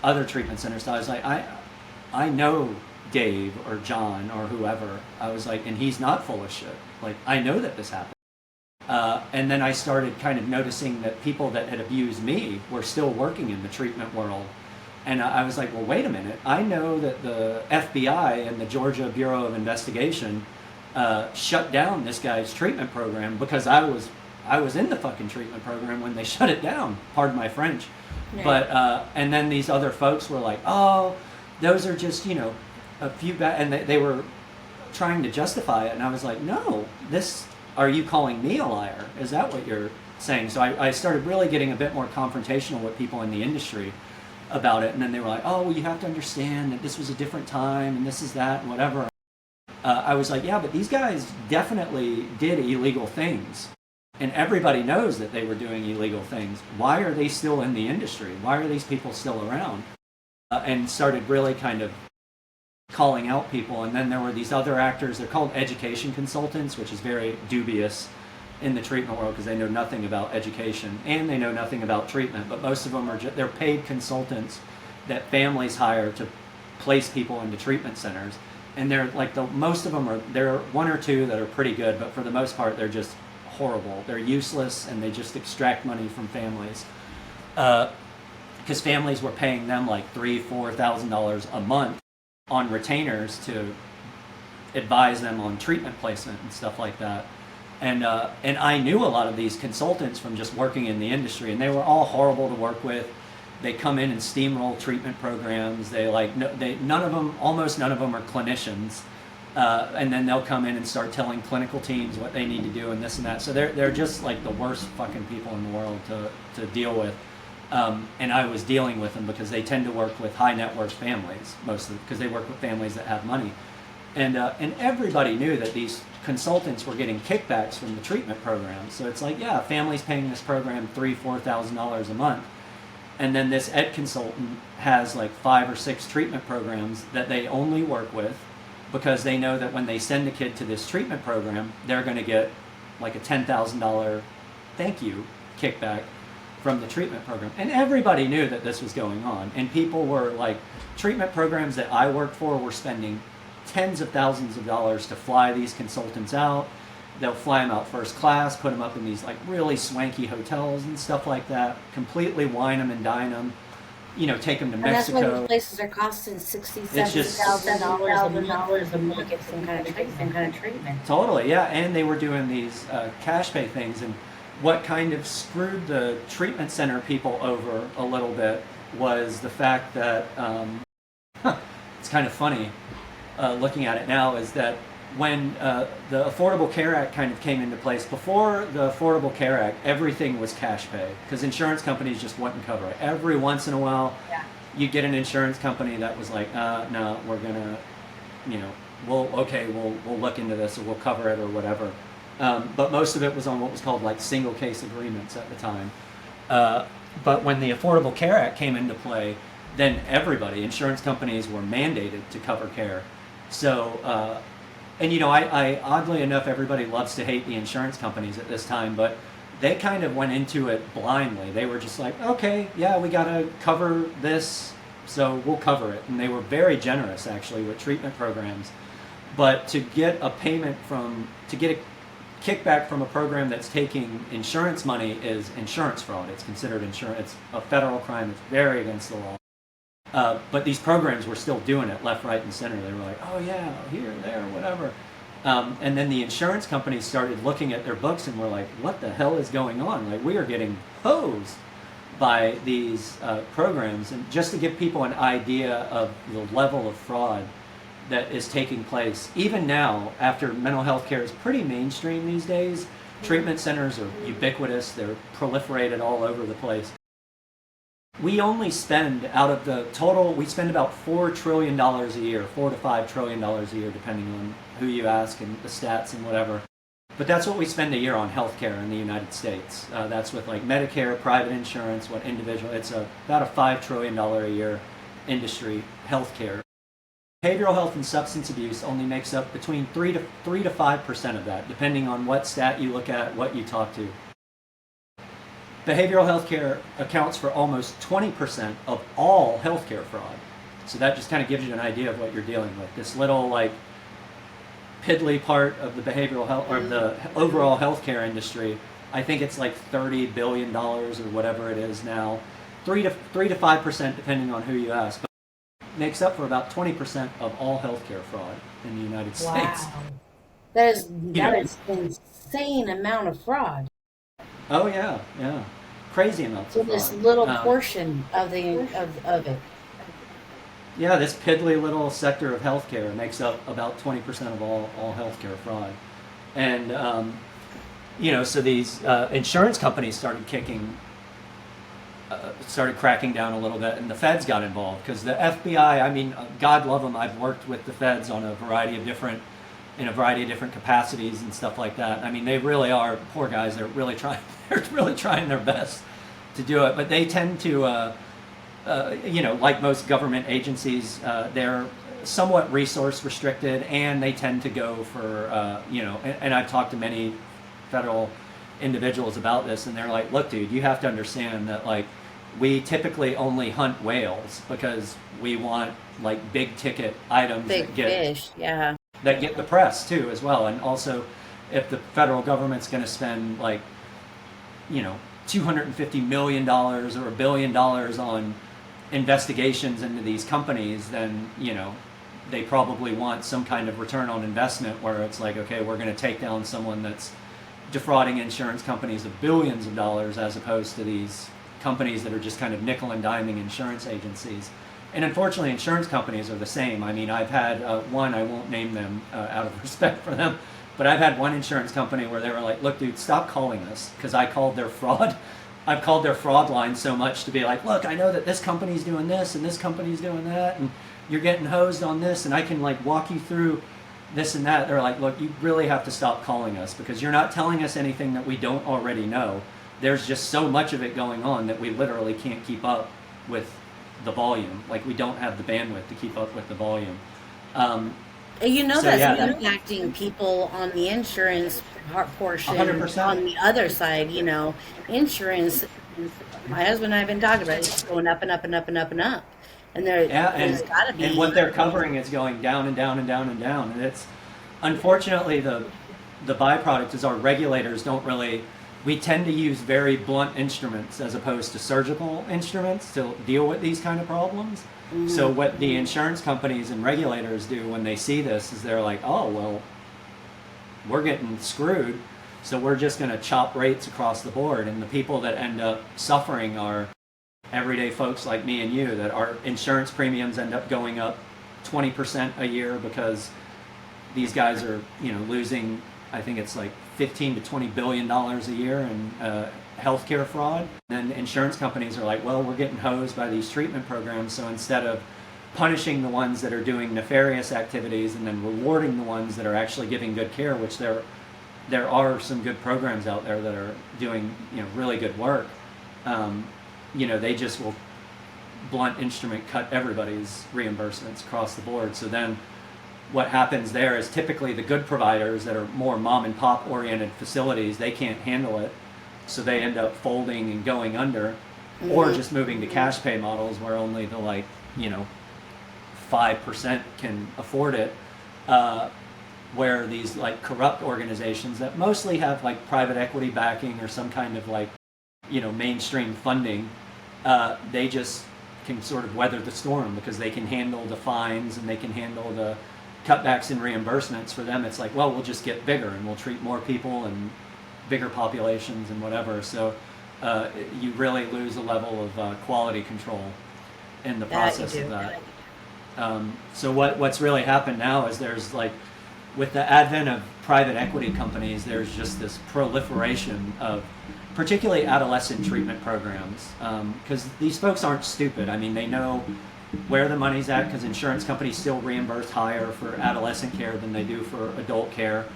other treatment centers. So I was like, I know Dave or John or whoever. I was like, and he's not full of shit. Like, I know that this happened. And then I started kind of noticing that people that had abused me were still working in the treatment world. And I was like, well, wait a minute. I know that the FBI and the Georgia Bureau of Investigation shut down this guy's treatment program because I was in the fucking treatment program when they shut it down. Pardon my French. Yeah. But and then these other folks were like, oh, those are just a few bad, and they were trying to justify it. And I was like, no, are you calling me a liar? Is that what you're saying? So I started really getting a bit more confrontational with people in the industry about it. And then they were like, oh, well, you have to understand that this was a different time and this is that and whatever. I was like, yeah, but these guys definitely did illegal things. And everybody knows that they were doing illegal things. Why are they still in the industry? Why are these people still around? And started really kind of calling out people. And then there were these other actors. They're called education consultants, which is very dubious in the treatment world because they know nothing about education and they know nothing about treatment. But most of them are they're paid consultants that families hire to place people into treatment centers. And they're like most of them are, there are one or two that are pretty good, but for the most part they're just horrible. They're useless and they just extract money from families. Because families were paying them like $3,000-$4,000 a month on retainers to advise them on treatment placement and stuff like that. And I knew a lot of these consultants from just working in the industry, and they were all horrible to work with. They come in and steamroll treatment programs. Almost none of them are clinicians. And then they'll come in and start telling clinical teams what they need to do and this and that. So they're just like the worst fucking people in the world to deal with. And I was dealing with them because they tend to work with high net worth families mostly because they work with families that have money. And everybody knew that these consultants were getting kickbacks from the treatment program. So it's like, yeah, family's paying this program $3,000-$4,000 a month. And then this ed consultant has like 5 or 6 treatment programs that they only work with because they know that when they send a kid to this treatment program, they're going to get like a $10,000 thank you kickback from the treatment program. And everybody knew that this was going on. And people were like, treatment programs that I worked for were spending tens of thousands of dollars to fly these consultants out. They'll fly them out first class, put them up in these like really swanky hotels and stuff like that, completely wine them and dine them, take them to Mexico.
And that's why the places are costing $60,000-$70,000 a month to get some kind of treatment.
Totally, yeah. And they were doing these cash pay things. And what kind of screwed the treatment center people over a little bit was the fact that, it's kind of funny looking at it now, is that when the Affordable Care Act kind of came into place, before the Affordable Care Act, everything was cash pay because insurance companies just wouldn't cover it. Every once in a while, you'd get an insurance company that was like, no, we're gonna, we'll look into this or we'll cover it or whatever. But most of it was on what was called like single case agreements at the time. But when the Affordable Care Act came into play, then insurance companies were mandated to cover care. So, I oddly enough, everybody loves to hate the insurance companies at this time, but they kind of went into it blindly. They were just like, okay, yeah, we got to cover this, so we'll cover it. And they were very generous, actually, with treatment programs. But to get a kickback from a program that's taking insurance money is insurance fraud. It's considered insurance. It's a federal crime. It's very against the law. But these programs were still doing it left, right, and center. They were like, oh yeah, here, there, whatever. And then the insurance companies started looking at their books and were like, what the hell is going on? Like, we are getting hosed by these programs. And just to give people an idea of the level of fraud that is taking place, even now, after mental health care is pretty mainstream these days, treatment centers are ubiquitous. They're proliferated all over the place. We only spend, out of the total, we spend about $4 trillion a year, $4 to $5 trillion a year, depending on who you ask and the stats and whatever. But that's what we spend a year on healthcare in the United States. That's with like Medicare, private insurance, it's about a $5 trillion a year industry, healthcare. Behavioral health and substance abuse only makes up between 3 to 5% of that, depending on what stat you look at, what you talk to. Behavioral health care accounts for almost 20% of all healthcare fraud. So that just kind of gives you an idea of what you're dealing with. This little like piddly part of the behavioral health or the overall healthcare industry, I think it's like $30 billion or whatever it is now. 3 to 5% depending on who you ask. But makes up for about 20% of all healthcare fraud in the United States.
That is an insane amount of fraud.
Oh yeah. Crazy amounts of fraud.
This little portion of it.
Yeah, this piddly little sector of healthcare makes up about 20% of all healthcare fraud. And So these insurance companies started cracking down a little bit, and the feds got involved because the FBI. I mean, God love them. I've worked with the feds on a variety of different capacities and stuff like that. I mean, they really are poor guys. They're really trying. They're really trying their best to do it, but they tend to, like most government agencies, they're somewhat resource restricted, and they tend to go for, and I've talked to many federal individuals about this, and they're like, look, dude, you have to understand that, like, we typically only hunt whales because we want, like, big ticket items
Big fish, yeah.
that get the press too as well. And also, if the federal government's going to spend, like, $250 million or $1 billion on investigations into these companies, then they probably want some kind of return on investment where it's like, okay, we're going to take down someone that's defrauding insurance companies of billions of dollars, as opposed to these companies that are just kind of nickel and diming insurance agencies. And unfortunately, insurance companies are the same. I mean, I've had one, I won't name them out of respect for them, but I've had one insurance company where they were like, look, dude, stop calling us, because I called their fraud. I've called their fraud line so much to be like, look, I know that this company's doing this and this company's doing that, and you're getting hosed on this, and I can, like, walk you through this and that. They're like, look, you really have to stop calling us because you're not telling us anything that we don't already know. There's just so much of it going on that we literally can't keep up with the volume. Like, we don't have the bandwidth to keep up with the volume.
That's impacting people on the insurance portion.
100%.
On the other side, insurance. My husband and I have been talking about it. It's going up and up and up and up and up. And there's got to be.
And what they're covering is going down and down and down and down. And it's, unfortunately, the byproduct is our regulators don't really. We tend to use very blunt instruments as opposed to surgical instruments to deal with these kind of problems. Mm-hmm. So what the insurance companies and regulators do when they see this is they're like, oh, well, we're getting screwed, so we're just going to chop rates across the board. And the people that end up suffering are everyday folks like me and you, that our insurance premiums end up going up 20% a year because these guys are, losing, I think it's like $15 to $20 billion a year in healthcare fraud. Then insurance companies are like, well, we're getting hosed by these treatment programs, so instead of punishing the ones that are doing nefarious activities and then rewarding the ones that are actually giving good care, which there are some good programs out there that are doing really good work, they just will blunt instrument cut everybody's reimbursements across the board. So then what happens there is typically the good providers that are more mom and pop oriented facilities, they can't handle it, so they end up folding and going under, or just moving to cash pay models where only the 5% can afford it, where these like corrupt organizations that mostly have like private equity backing or some kind of mainstream funding, they just can sort of weather the storm because they can handle the fines and they can handle the cutbacks in reimbursements. For them, it's like, well, we'll just get bigger and we'll treat more people and bigger populations and whatever. So you really lose a level of quality control in the process of that. So what's really happened now is there's with the advent of private equity companies, there's just this proliferation of particularly adolescent treatment programs, because these folks aren't stupid. I mean, they know where the money's at because insurance companies still reimburse higher for adolescent care than they do for adult care,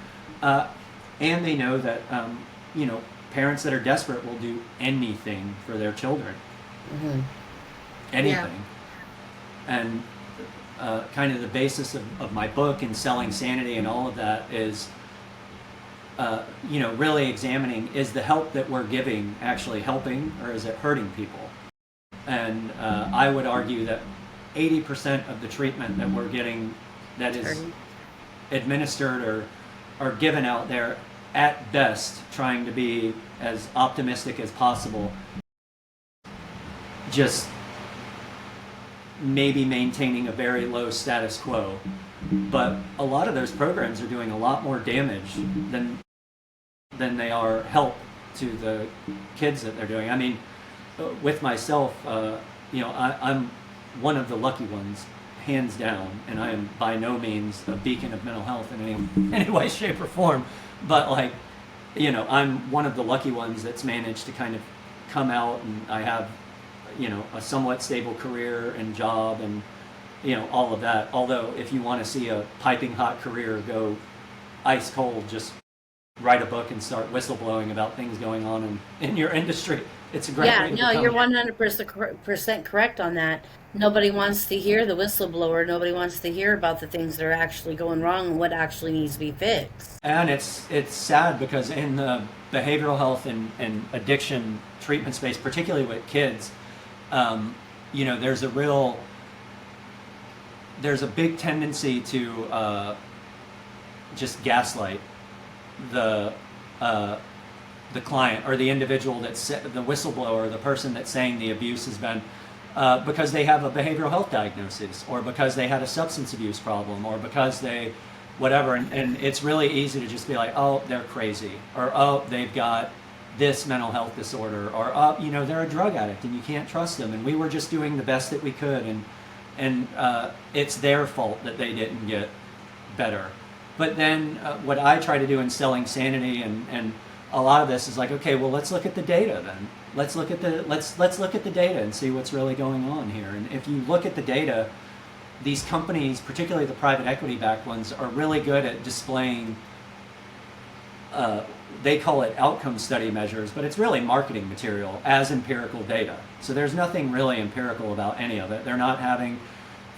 and they know that parents that are desperate will do anything for their children, anything. And kind of the basis of my book and Selling Sanity and all of that is really examining, is the help that we're giving actually helping or is it hurting people? And I would argue that 80% of the treatment that we're getting that is administered or given out there, at best trying to be as optimistic as possible, just maybe maintaining a very low status quo. But a lot of those programs are doing a lot more damage than they are help to the kids that they're doing. I mean, with myself, I'm one of the lucky ones, hands down, and I am by no means a beacon of mental health in any way, shape, or form. But I'm one of the lucky ones that's managed to kind of come out, and I have, a somewhat stable career and job and, all of that. Although if you want to see a piping hot career go ice cold, just write a book and start whistleblowing about things going on in your industry. It's a great
Yeah,
way to
no,
become.
you're 100% correct on that. Nobody wants to hear the whistleblower. Nobody wants to hear about the things that are actually going wrong and what actually needs to be fixed.
And it's sad because in the behavioral health and addiction treatment space, particularly with kids, there's there's a big tendency to just gaslight the the client or the individual that's the whistleblower, the person that's saying the abuse has been because they have a behavioral health diagnosis, or because they had a substance abuse problem, or because they whatever, and it's really easy to just be like, oh, they're crazy, or oh, they've got this mental health disorder, or oh, they're a drug addict and you can't trust them, and we were just doing the best that we could, and it's their fault that they didn't get better. But then what I try to do in selling sanity and a lot of this is like, okay, well, let's look at the data then. Let's look at the data and see what's really going on here. And if you look at the data, these companies, particularly the private equity backed ones, are really good at displaying they call it outcome study measures, but it's really marketing material as empirical data. So there's nothing really empirical about any of it. They're not having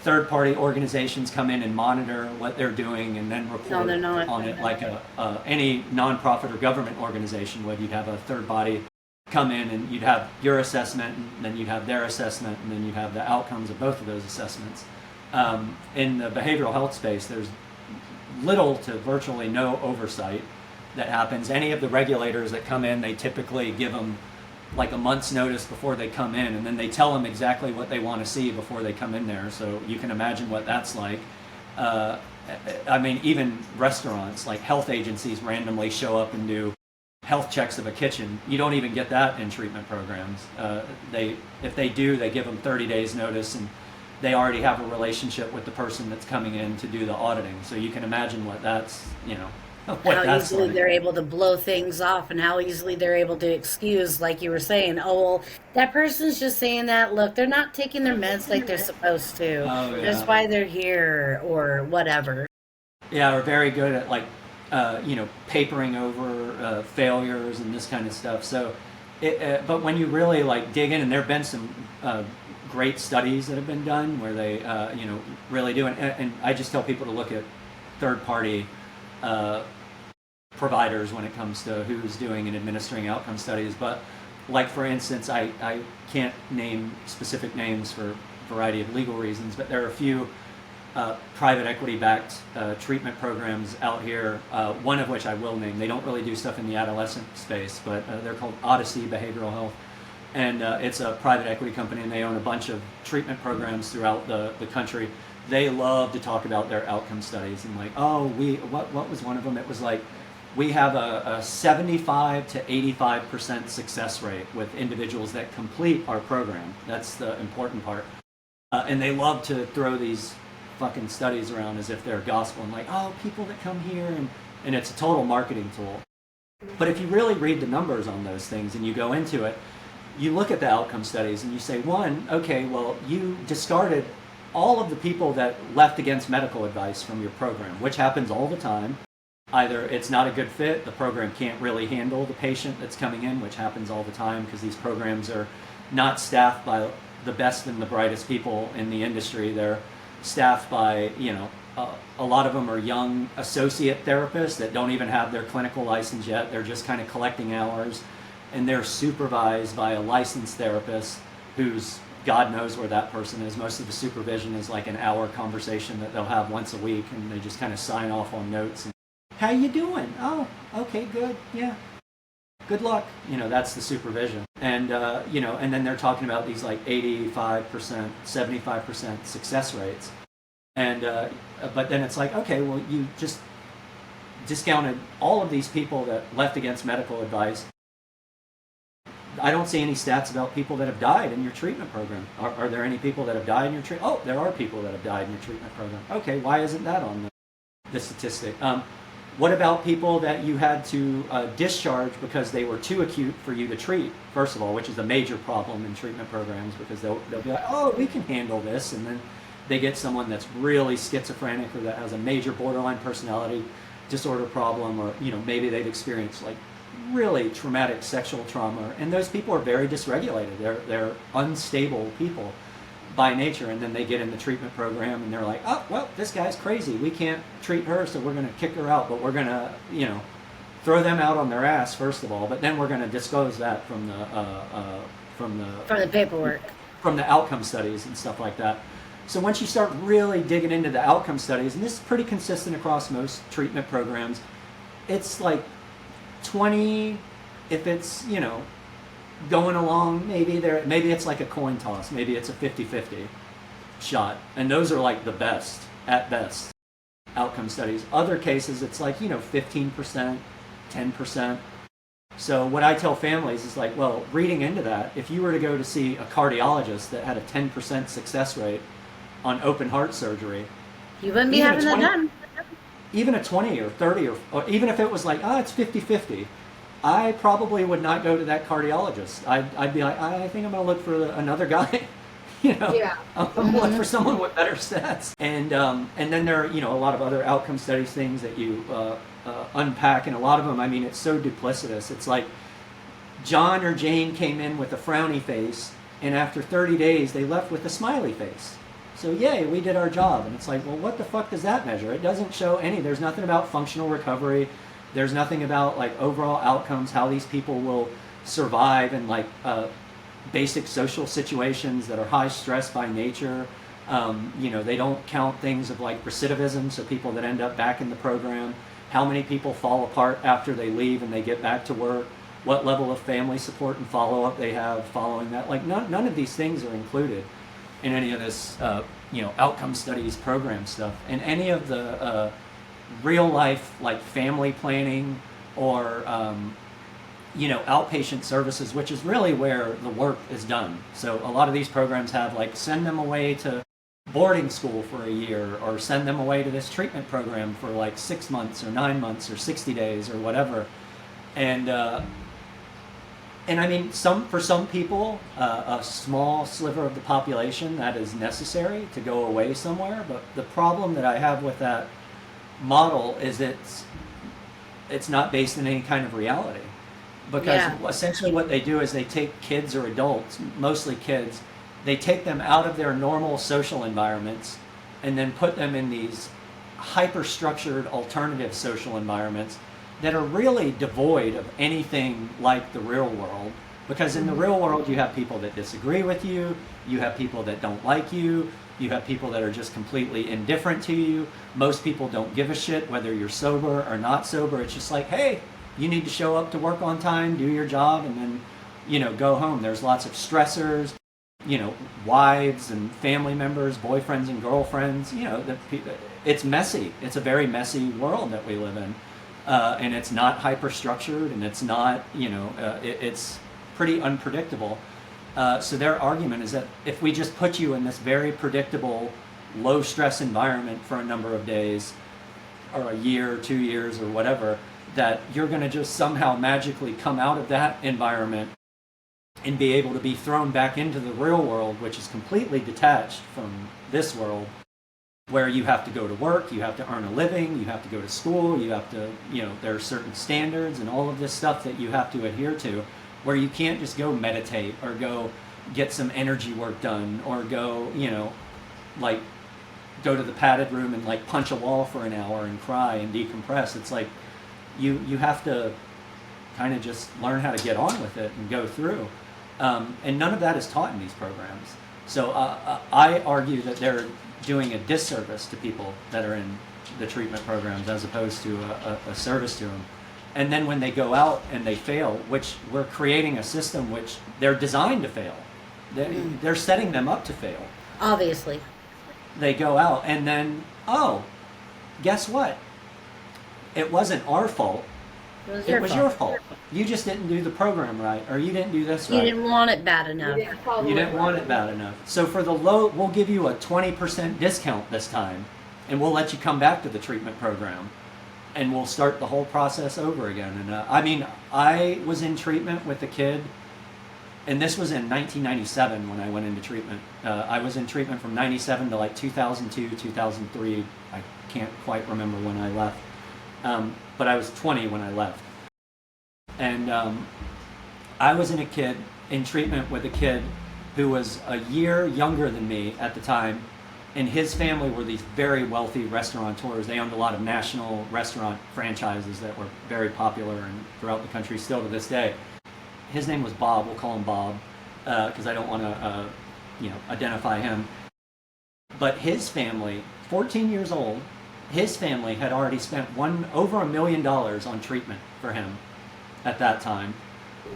third-party organizations come in and monitor what they're doing and then report on it like any nonprofit or government organization would. You'd have a third body come in and you'd have your assessment, and then you'd have their assessment, and then you'd have the outcomes of both of those assessments. In the behavioral health space, there's little to virtually no oversight that happens. Any of the regulators that come in, they typically give them like a month's notice before they come in, and then they tell them exactly what they want to see before they come in there. So you can imagine what that's like. Even restaurants, like health agencies randomly show up and do health checks of a kitchen. You don't even get that in treatment programs. If they do, they give them 30 days notice, and they already have a relationship with the person that's coming in to do the auditing. So you can imagine what that's, what
How
that's
easily
like.
they're able to blow things off, and how easily they're able to excuse, like you were saying, oh, well, that person's just saying that. Look, they're not taking their meds like they're supposed to.
Oh, yeah.
That's why they're here, or whatever.
Yeah, we're very good at papering over failures and this kind of stuff. So, but when you really dig in, and there have been some great studies that have been done where they really do, and I just tell people to look at third-party providers when it comes to who's doing and administering outcome studies. But for instance, I can't name specific names for a variety of legal reasons, but there are a few private equity-backed treatment programs out here, one of which I will name. They don't really do stuff in the adolescent space, but they're called Odyssey Behavioral Health. And it's a private equity company, and they own a bunch of treatment programs throughout the country. They love to talk about their outcome studies, and what was one of them? It was we have a 75 to 85% success rate with individuals that complete our program. That's the important part. And they love to throw these fucking studies around as if they're gospel, and people that come here, and it's a total marketing tool. But if you really read the numbers on those things and you go into it, you look at the outcome studies and you say, one, okay, well, you discarded all of the people that left against medical advice from your program, which happens all the time. Either it's not a good fit, the program can't really handle the patient that's coming in, which happens all the time because these programs are not staffed by the best and the brightest people in the industry. They're staffed by, a lot of them are young associate therapists that don't even have their clinical license yet. They're just kind of collecting hours, and they're supervised by a licensed therapist who's God knows where that person is. Most of the supervision is an hour conversation that they'll have once a week, and they just kind of sign off on notes. And, how you doing? Oh, okay, good, yeah. Good luck. That's the supervision. And, and then they're talking about these 85%, 75% success rates. And, but then it's okay, well, you just discounted all of these people that left against medical advice. I don't see any stats about people that have died in your treatment program. Are there any people that have died in your treatment? Oh, there are people that have died in your treatment program. Okay, why isn't that on the statistic? What about people that you had to discharge because they were too acute for you to treat, first of all, which is a major problem in treatment programs, because they'll be like, oh, we can handle this. And then they get someone that's really schizophrenic or that has a major borderline personality disorder problem, or maybe they've experienced like really traumatic sexual trauma, and those people are very dysregulated. They're unstable people by nature, and then they get in the treatment program and they're like, oh, well, this guy's crazy, we can't treat her, so we're going to kick her out, but we're going to throw them out on their ass first of all, but then we're going to disclose that from the
paperwork,
from the outcome studies and stuff like that. So once you start really digging into the outcome studies, and this is pretty consistent across most treatment programs, it's like 20, if it's going along, maybe it's like a coin toss, maybe it's a 50-50 shot, and those are like the best at best outcome studies. Other cases it's like 15%, 10%. So what I tell families is like, well, reading into that, if you were to go to see a cardiologist that had a 10% success rate on open heart surgery,
you wouldn't be having that done.
Even a 20 or 30 or even if it was like, it's 50-50, I probably would not go to that cardiologist. I'd be like, I think I'm going to look for another guy.
Yeah.
I'm going to look for someone with better stats. And then there are, a lot of other outcome studies, things that you unpack, and a lot of them, I mean, it's so duplicitous. It's like John or Jane came in with a frowny face, and after 30 days, they left with a smiley face. So yay, we did our job. And it's like, well, what the fuck does that measure? It doesn't show there's nothing about functional recovery. There's nothing about like overall outcomes, how these people will survive in like basic social situations that are high stress by nature. They don't count things of like recidivism, so people that end up back in the program, how many people fall apart after they leave and they get back to work, what level of family support and follow-up they have following that. Like none of these things are included in any of this outcome studies program stuff. And any of the real life like family planning or outpatient services, which is really where the work is done. So a lot of these programs have like send them away to boarding school for a year, or send them away to this treatment program for like 6 months or 9 months or 60 days or whatever. And I mean, for some people, a small sliver of the population, that is necessary to go away somewhere. But the problem that I have with that model is it's not based in any kind of reality. Because essentially what they do is they take kids or adults, mostly kids, they take them out of their normal social environments and then put them in these hyper-structured alternative social environments that are really devoid of anything like the real world. Because in the real world, you have people that disagree with you, you have people that don't like you, you have people that are just completely indifferent to you. Most people don't give a shit whether you're sober or not sober. It's just like, hey, you need to show up to work on time, do your job, and then, go home. There's lots of stressors, wives and family members, boyfriends and girlfriends, it's messy. It's a very messy world that we live in. And it's not hyper-structured, and it's not, it's pretty unpredictable. So their argument is that if we just put you in this very predictable, low-stress environment for a number of days, or a year, 2 years, or whatever, that you're going to just somehow magically come out of that environment and be able to be thrown back into the real world, which is completely detached from this world, where you have to go to work, you have to earn a living, you have to go to school, you have to, there are certain standards and all of this stuff that you have to adhere to, where you can't just go meditate or go get some energy work done or go, like go to the padded room and like punch a wall for an hour and cry and decompress. It's like you have to kind of just learn how to get on with it and go through. And none of that is taught in these programs. So I argue that they're doing a disservice to people that are in the treatment programs as opposed to a service to them. And then when they go out and they fail, which we're creating a system which they're designed to fail. They're setting them up to fail.
Obviously.
They go out and then, guess what? It wasn't our fault. It was your fault. You just didn't do the program right, or you didn't do this right.
You didn't want it bad enough.
You didn't want it bad enough. So for the low, we'll give you a 20% discount this time, and we'll let you come back to the treatment program. and we'll start the whole process over again. And I mean, I was in treatment with a kid, and this was in 1997 when I went into treatment. I was in treatment from 97 to like 2002, 2003. I can't quite remember when I left, but I was 20 when I left. And I was in treatment with a kid who was a year younger than me at the time, and his family were these very wealthy restaurateurs. They owned a lot of national restaurant franchises that were very popular and throughout the country still to this day. His name was Bob. We'll call him Bob because I don't want to, identify him. But his family, 14 years old, his family had already spent over $1 million on treatment for him at that time.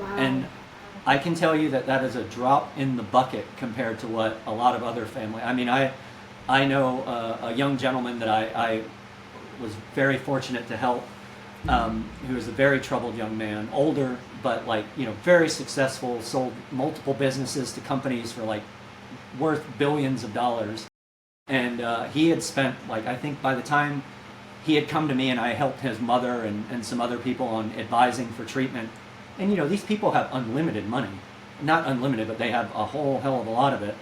Wow.
And I can tell you that is a drop in the bucket compared to what a lot of other family. I mean, I know a young gentleman that I was very fortunate to help, who was a very troubled young man, older, but very successful, sold multiple businesses to companies for worth billions of dollars. And he had spent, I think by the time he had come to me and I helped his mother and some other people on advising for treatment. And these people have unlimited money. Not unlimited, but they have a whole hell of a lot of it.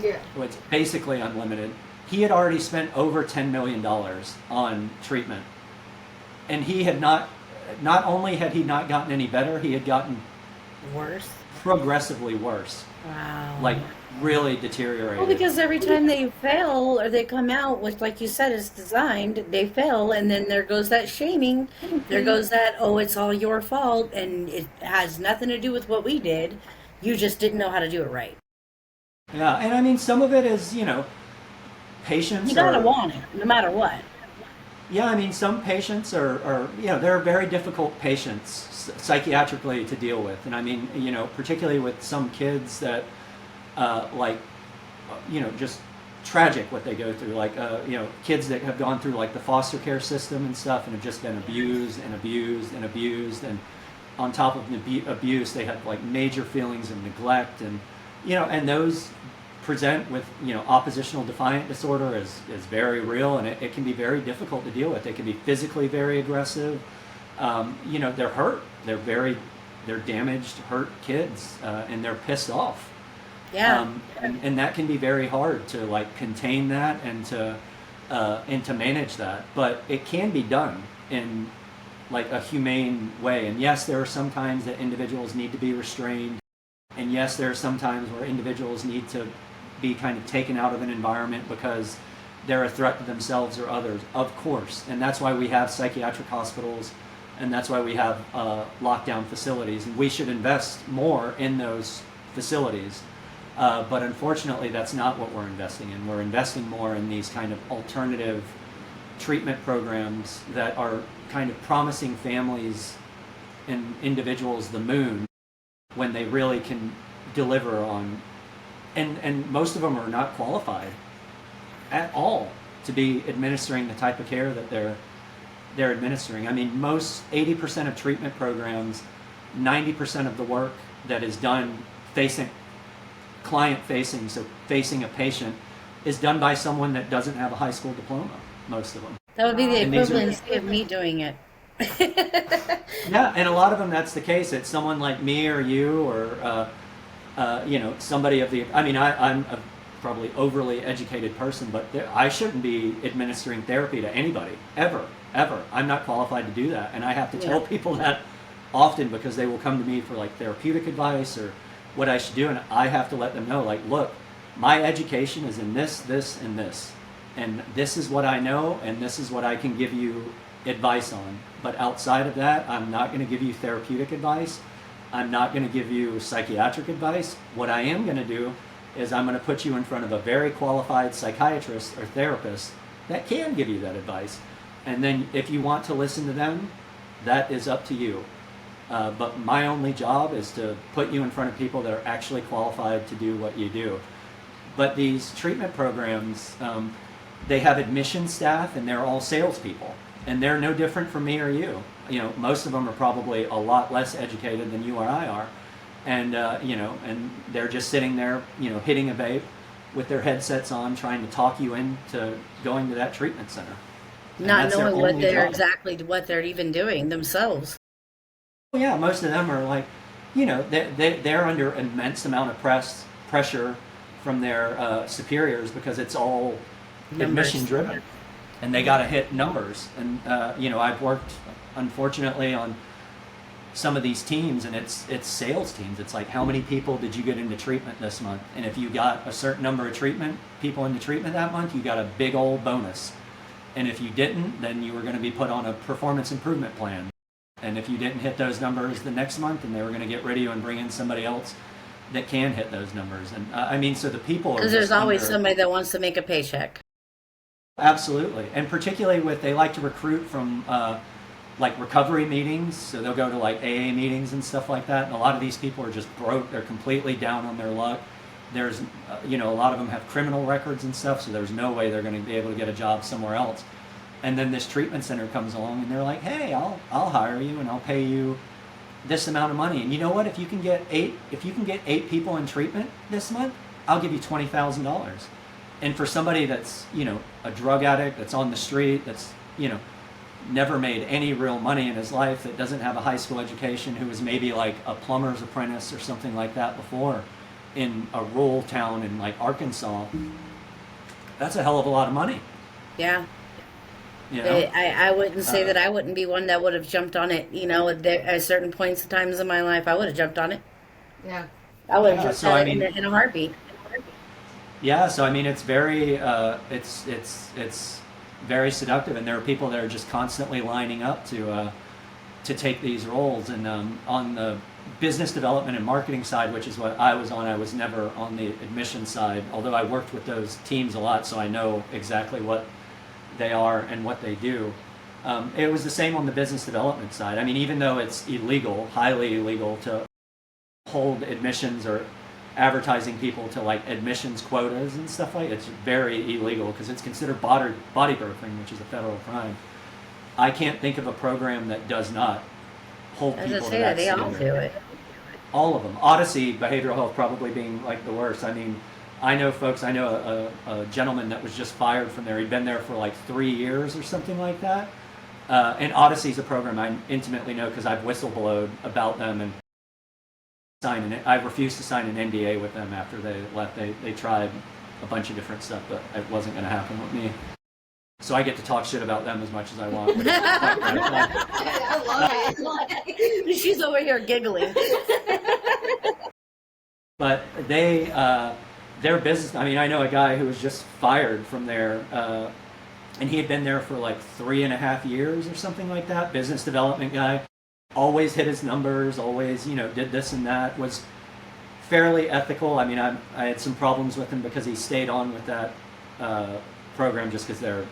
Yeah.
It's basically unlimited. He had already spent over $10 million on treatment. And he had not only had he not gotten any better, he had gotten
Worse?
progressively worse.
Wow.
Really deteriorated.
Well, because every time they fail or they come out, which, like you said, is designed, they fail, and then there goes that shaming. There goes that, oh, it's all your fault, and it has nothing to do with what we did. You just didn't know how to do it right.
Yeah, and I mean, some of it is, patients.
You gotta want it, no matter what.
Yeah, I mean, some patients are they're very difficult patients psychiatrically to deal with. And I mean, particularly with some kids that, just tragic what they go through. Kids that have gone through the foster care system and stuff and have just been abused and abused and abused. And on top of the abuse, they have major feelings of neglect. And, and those present with oppositional defiant disorder is very real, and it can be very difficult to deal with. They can be physically very aggressive. They're hurt. They're damaged, hurt kids, and they're pissed off.
Yeah.
And that can be very hard to contain that and to manage that. But it can be done in a humane way. And yes, there are some times that individuals need to be restrained. And yes, there are some times where individuals need to be kind of taken out of an environment because they're a threat to themselves or others, of course. And that's why we have psychiatric hospitals, and that's why we have lockdown facilities. And we should invest more in those facilities. But unfortunately, that's not what we're investing in. We're investing more in these kind of alternative treatment programs that are kind of promising families and individuals the moon when they really can deliver on, and most of them are not qualified at all to be administering the type of care that they're administering. I mean, most 80% of treatment programs, 90% of the work that is done client facing, so facing a patient, is done by someone that doesn't have a high school diploma, most of them.
That would be the
And these are-
equivalency of me doing it.
Yeah, and a lot of them that's the case. It's someone like me or you or somebody of the. I mean, I'm a probably overly educated person, but I shouldn't be administering therapy to anybody ever. I'm not qualified to do that, and I have to tell people that often because they will come to me for therapeutic advice or what I should do, and I have to let them know look, my education is in this, and this, and this is what I know, and this is what I can give you advice on. But outside of that, I'm not going to give you therapeutic advice. I'm not going to give you psychiatric advice. What I am going to do is I'm going to put you in front of a very qualified psychiatrist or therapist that can give you that advice. And then if you want to listen to them, that is up to you. But my only job is to put you in front of people that are actually qualified to do what you do. But these treatment programs, they have admission staff and they're all salespeople. And they're no different from me or you. Most of them are probably a lot less educated than you or I are. And, and they're just sitting there, hitting a vape with their headsets on, trying to talk you into going to that treatment center. and
Not
that's their
knowing
only job.
exactly what they're even doing themselves.
Yeah, most of them are like, they're under immense amount of pressure from their superiors because it's all admission
Numbers.
driven, and they got to hit numbers. And I've worked, unfortunately, on some of these teams, and it's sales teams. It's like, how many people did you get into treatment this month? And if you got a certain number of people into treatment that month, you got a big old bonus. And if you didn't, then you were going to be put on a performance improvement plan. And if you didn't hit those numbers the next month, then they were going to get rid of you and bring in somebody else that can hit those numbers. And so the people are
Because
just
there's always
under,
somebody that wants to make a paycheck.
absolutely, and particularly they like to recruit from like recovery meetings, so they'll go to like AA meetings and stuff like that. And a lot of these people are just broke; they're completely down on their luck. There's, a lot of them have criminal records and stuff, so there's no way they're going to be able to get a job somewhere else. And then this treatment center comes along, and they're like, "Hey, I'll hire you, and I'll pay you this amount of money. And you know what? If you can get eight people in treatment this month, I'll give you $20,000." And for somebody that's a drug addict, that's on the street, that's never made any real money in his life, that doesn't have a high school education, who was maybe like a plumber's apprentice or something like that before, in a rural town in like Arkansas, that's a hell of a lot of money.
Yeah.
You know?
I wouldn't say that I wouldn't be one that would have jumped on it. At certain points, times in my life, I would have jumped on it.
Yeah.
I would have
Yeah,
jumped
so
on
I
it
mean,
in a heartbeat.
yeah, so I mean, it's very, it's very seductive, and there are people that are just constantly lining up to take these roles. And on the business development and marketing side, which is what I was on, I was never on the admission side, although I worked with those teams a lot, so I know exactly what they are and what they do. It was the same on the business development side. I mean, even though it's illegal, highly illegal, to hold admissions or advertising people to like admissions quotas and stuff like it's very illegal because it's considered body brokering, which is a federal crime. I can't think of a program that does not hold
As I
people to
say,
that
they all
standard.
do it.
All of them. Odyssey behavioral health probably being like the worst. I mean, I know a gentleman that was just fired from there. He'd been there for like 3 years or something like that. And Odyssey's a program I intimately know because I've whistleblowed about them, and I refused to sign an NDA with them after they left. They tried a bunch of different stuff, but it wasn't going to happen with me. So I get to talk shit about them as much as I want. Which is quite gratifying.
I love it.
She's over here giggling.
But their business. I mean, I know a guy who was just fired from there, and he had been there for like 3.5 years or something like that. Business development guy, always hit his numbers, always did this and that. Was fairly ethical. I mean, I had some problems with him because he stayed on with that program just because they're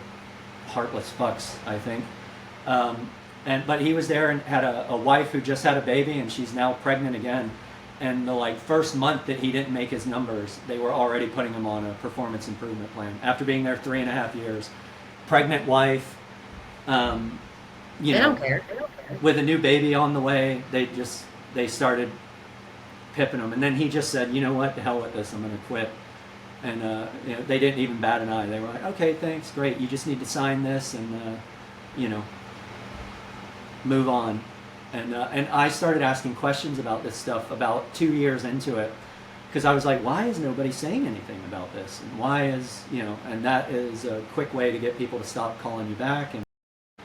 heartless fucks, I think. But he was there and had a wife who just had a baby, and she's now pregnant again. And the first month that he didn't make his numbers, they were already putting him on a performance improvement plan after being there 3.5 years. Pregnant wife,
They don't care.
with a new baby on the way. They started pipping him, and then he just said, "You know what? The hell with this. I'm going to quit." And they didn't even bat an eye. They were like, "Okay, thanks, great. You just need to sign this and move on." And I started asking questions about this stuff about 2 years into it, because I was like, "Why is nobody saying anything about this? And why is And that is a quick way to get people to stop calling you back and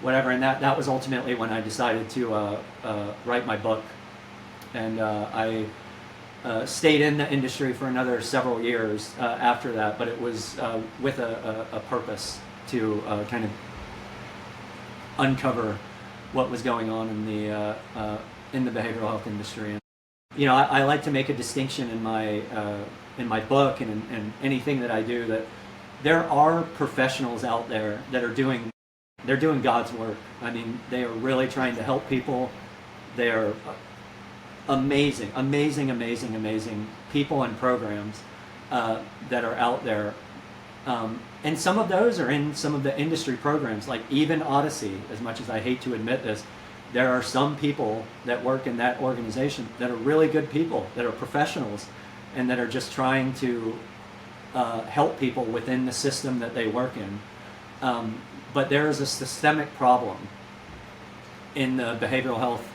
whatever." And that was ultimately when I decided to write my book, and I stayed in the industry for another several years after that, but it was with a purpose to kind of uncover what was going on in the behavioral health industry. And, I like to make a distinction in my book and in anything that I do, that there are professionals out there that are doing God's work. I mean, they are really trying to help people. They are amazing people and programs that are out there. And some of those are in some of the industry programs, like even Odyssey. As much as I hate to admit this, there are some people that work in that organization that are really good people, that are professionals, and that are just trying to help people within the system that they work in. But there is a systemic problem in the behavioral health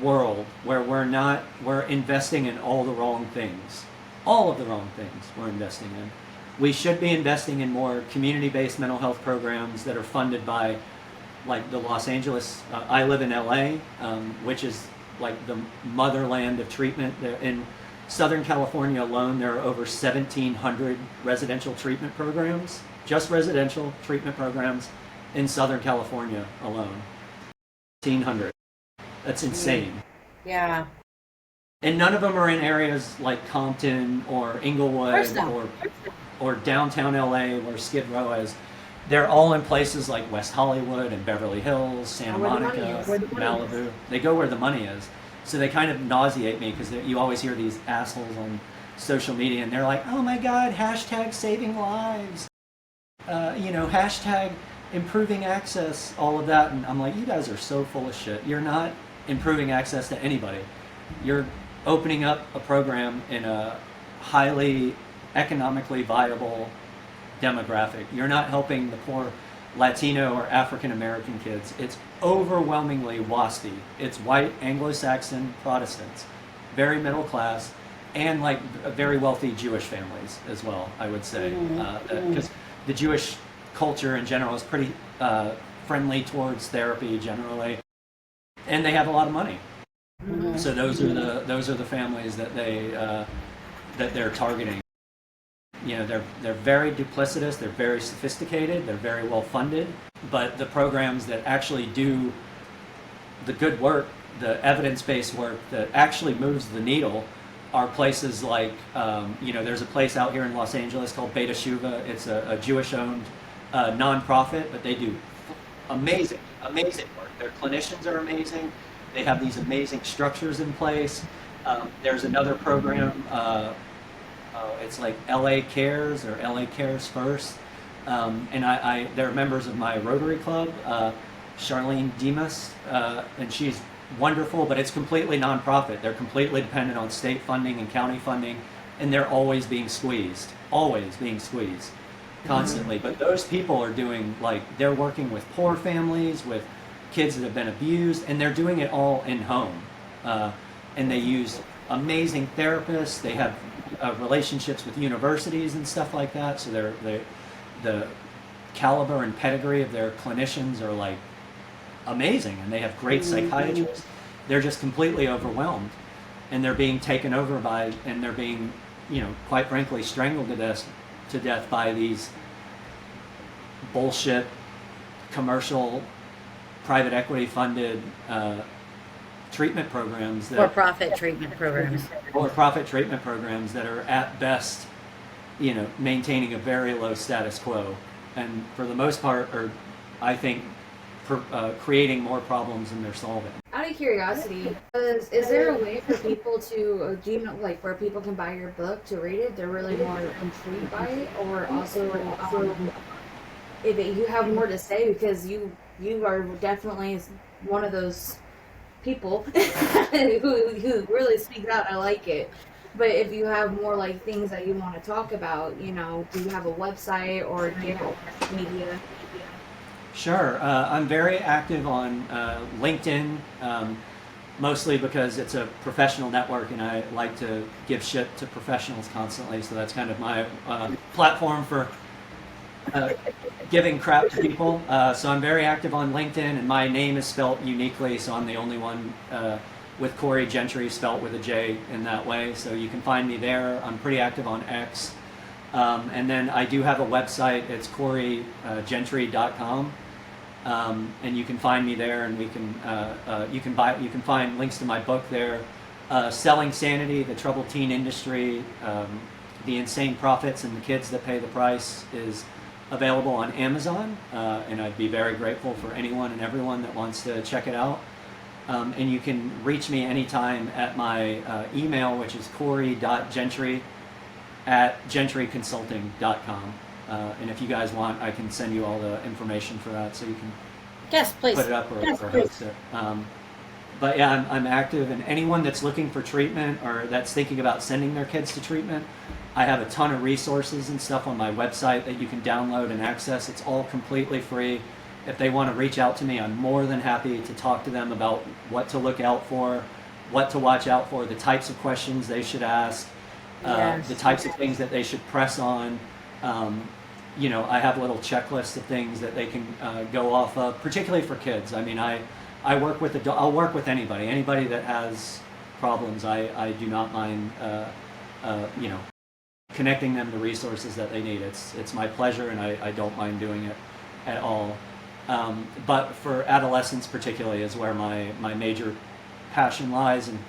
world where we're investing in all the wrong things. All of the wrong things we're investing in. We should be investing in more community-based mental health programs that are funded by, like, the Los Angeles. I live in LA, which is like the motherland of treatment. In Southern California alone, there are over 1,700 residential treatment programs, just residential treatment programs in Southern California alone. 1,700. That's insane.
Yeah.
And none of them are in areas like Compton or Inglewood or downtown LA where Skid Row is. They're all in places like West Hollywood and Beverly Hills, Santa Monica, Malibu. They go where the money is. So they kind of nauseate me because you always hear these assholes on social media and they're like, oh my God, hashtag saving lives, hashtag improving access, all of that. And I'm like, you guys are so full of shit. You're not improving access to anybody. You're opening up a program in a highly economically viable demographic. You're not helping the poor Latino or African American kids. It's overwhelmingly WASPy. It's white Anglo-Saxon Protestants, very middle class, and like very wealthy Jewish families as well, I would say, because the Jewish culture in general is pretty friendly towards therapy generally, and they have a lot of money. So those are the families that they're targeting. They're very duplicitous, they're very sophisticated, they're very well funded, but the programs that actually do the good work, the evidence-based work that actually moves the needle, are places like, there's a place out here in Los Angeles called Beta Shuva. It's a Jewish-owned nonprofit, but they do amazing work. Their clinicians are amazing. They have these amazing structures in place. There's another program, it's like LA Cares or LA Cares First. And they're members of my Rotary Club, Charlene Demas, and she's wonderful, but it's completely nonprofit. They're completely dependent on state funding and county funding, and they're always being squeezed, constantly. But those people are they're working with poor families, with kids that have been abused, and they're doing it all in home. And they use amazing therapists. They have relationships with universities and stuff like that. So the caliber and pedigree of their clinicians are like amazing, and they have great psychiatrists. They're just completely overwhelmed, and they're being taken over by, and they're being, quite frankly, strangled to death by these bullshit commercial private equity funded treatment programs that
For-profit treatment programs.
For-profit treatment programs that are at best, maintaining a very low status quo, and for the most part are, I think, creating more problems than they're solving.
Out of curiosity, is there a way for people to, where people can buy your book to read it? They're really more intrigued by it, or also if you have more to say, because you are definitely one of those people who really speaks out. I like it. But if you have more things that you want to talk about, do you have a website or do you have media?
Sure. I'm very active on LinkedIn, mostly because it's a professional network and I like to give shit to professionals constantly. So that's kind of my platform for giving crap to people. So I'm very active on LinkedIn, and my name is spelt uniquely, so I'm the only one with Corey.jentry spelt with a J in that way. So you can find me there. I'm pretty active on X. And then I do have a website. It's corey.jentry.com. And you can find me there, and you can find links to my book there. Selling Sanity, the Troubled Teen Industry, the Insane Profits and the Kids That Pay the Price is available on Amazon, and I'd be very grateful for anyone and everyone that wants to check it out. And you can reach me anytime at my email, which is corey.jentry@gentryconsulting.com. And if you guys want, I can send you all the information for that, so you can
Yes, please.
put it up or host it. but yeah, I'm active, and anyone that's looking for treatment or that's thinking about sending their kids to treatment, I have a ton of resources and stuff on my website that you can download and access. It's all completely free. If they want to reach out to me, I'm more than happy to talk to them about what to look out for, what to watch out for, the types of questions they should ask,
Yes.
the types of things that they should press on. You know, I have a little checklist of things that they can go off of, particularly for kids. I mean, I work with I'll work with anybody that has problems. I do not mind, you know, connecting them to resources that they need. It's my pleasure, and I don't mind doing it at all. But for adolescents particularly is where my major passion lies, and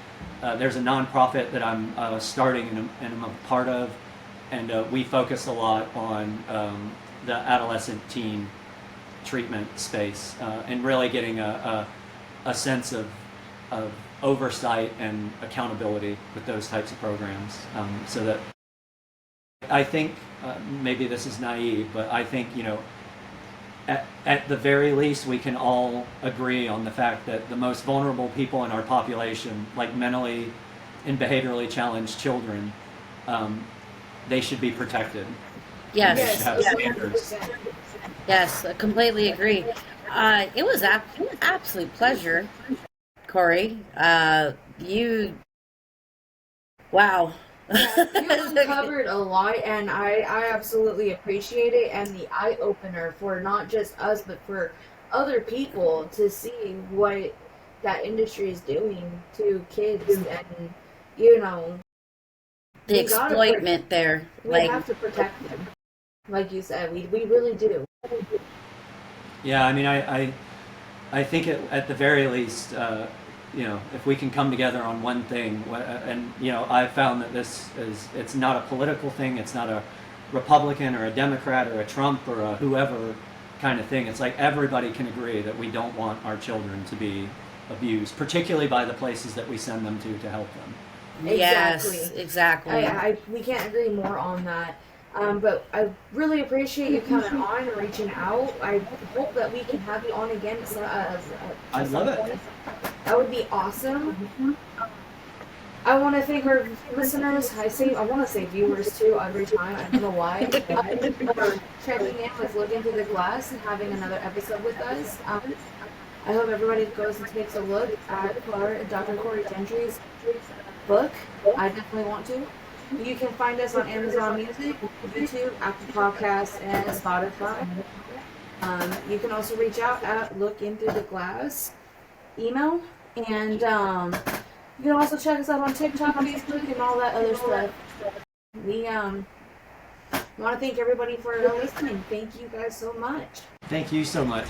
there's a nonprofit that I'm starting and I'm a part of, and we focus a lot on the adolescent teen treatment space, and really getting a sense of oversight and accountability with those types of programs, so that I think maybe this is naive, but I think, you know, at the very least, we can all agree on the fact that the most vulnerable people in our population, like mentally and behaviorally challenged children, they should be protected.
Yes.
They should have
Yes,
standards.
100%.
Yes, I completely agree. It was an absolute pleasure, Corey. Wow.
Yeah, you uncovered a lot, and I absolutely appreciate it, and the eye opener for not just us, but for other people to see what that industry is doing to kids, and you know,
The
we gotta
exploitment there.
we
Like,
have to protect them, like you said, we really do.
Yeah, I mean, I think at the very least, you know, if we can come together on one thing, and you know, I've found that it's not a political thing, it's not a Republican or a Democrat or a Trump or a whoever kind of thing. It's like everybody can agree that we don't want our children to be abused, particularly by the places that we send them to help them.
yes,
Exactly.
exactly.
We can't agree more on that. But I really appreciate you coming on and reaching out. I hope that we can have you on again at
I'd
some
love it.
point. That would be awesome. I want to thank our listeners. I want to say viewers too every time. I don't know why. For checking in with Looking Through the Glass and having another episode with us. I hope everybody goes and takes a look at Dr. Corey Gentry's book. I definitely want to. You can find us on Amazon Music, YouTube, Apple Podcasts, and Spotify. You can also reach out at Look In Through the Glass email, and you can also check us out on TikTok, Facebook, and all that other stuff. We want to thank everybody for listening. Thank you guys so much.
Thank you so much.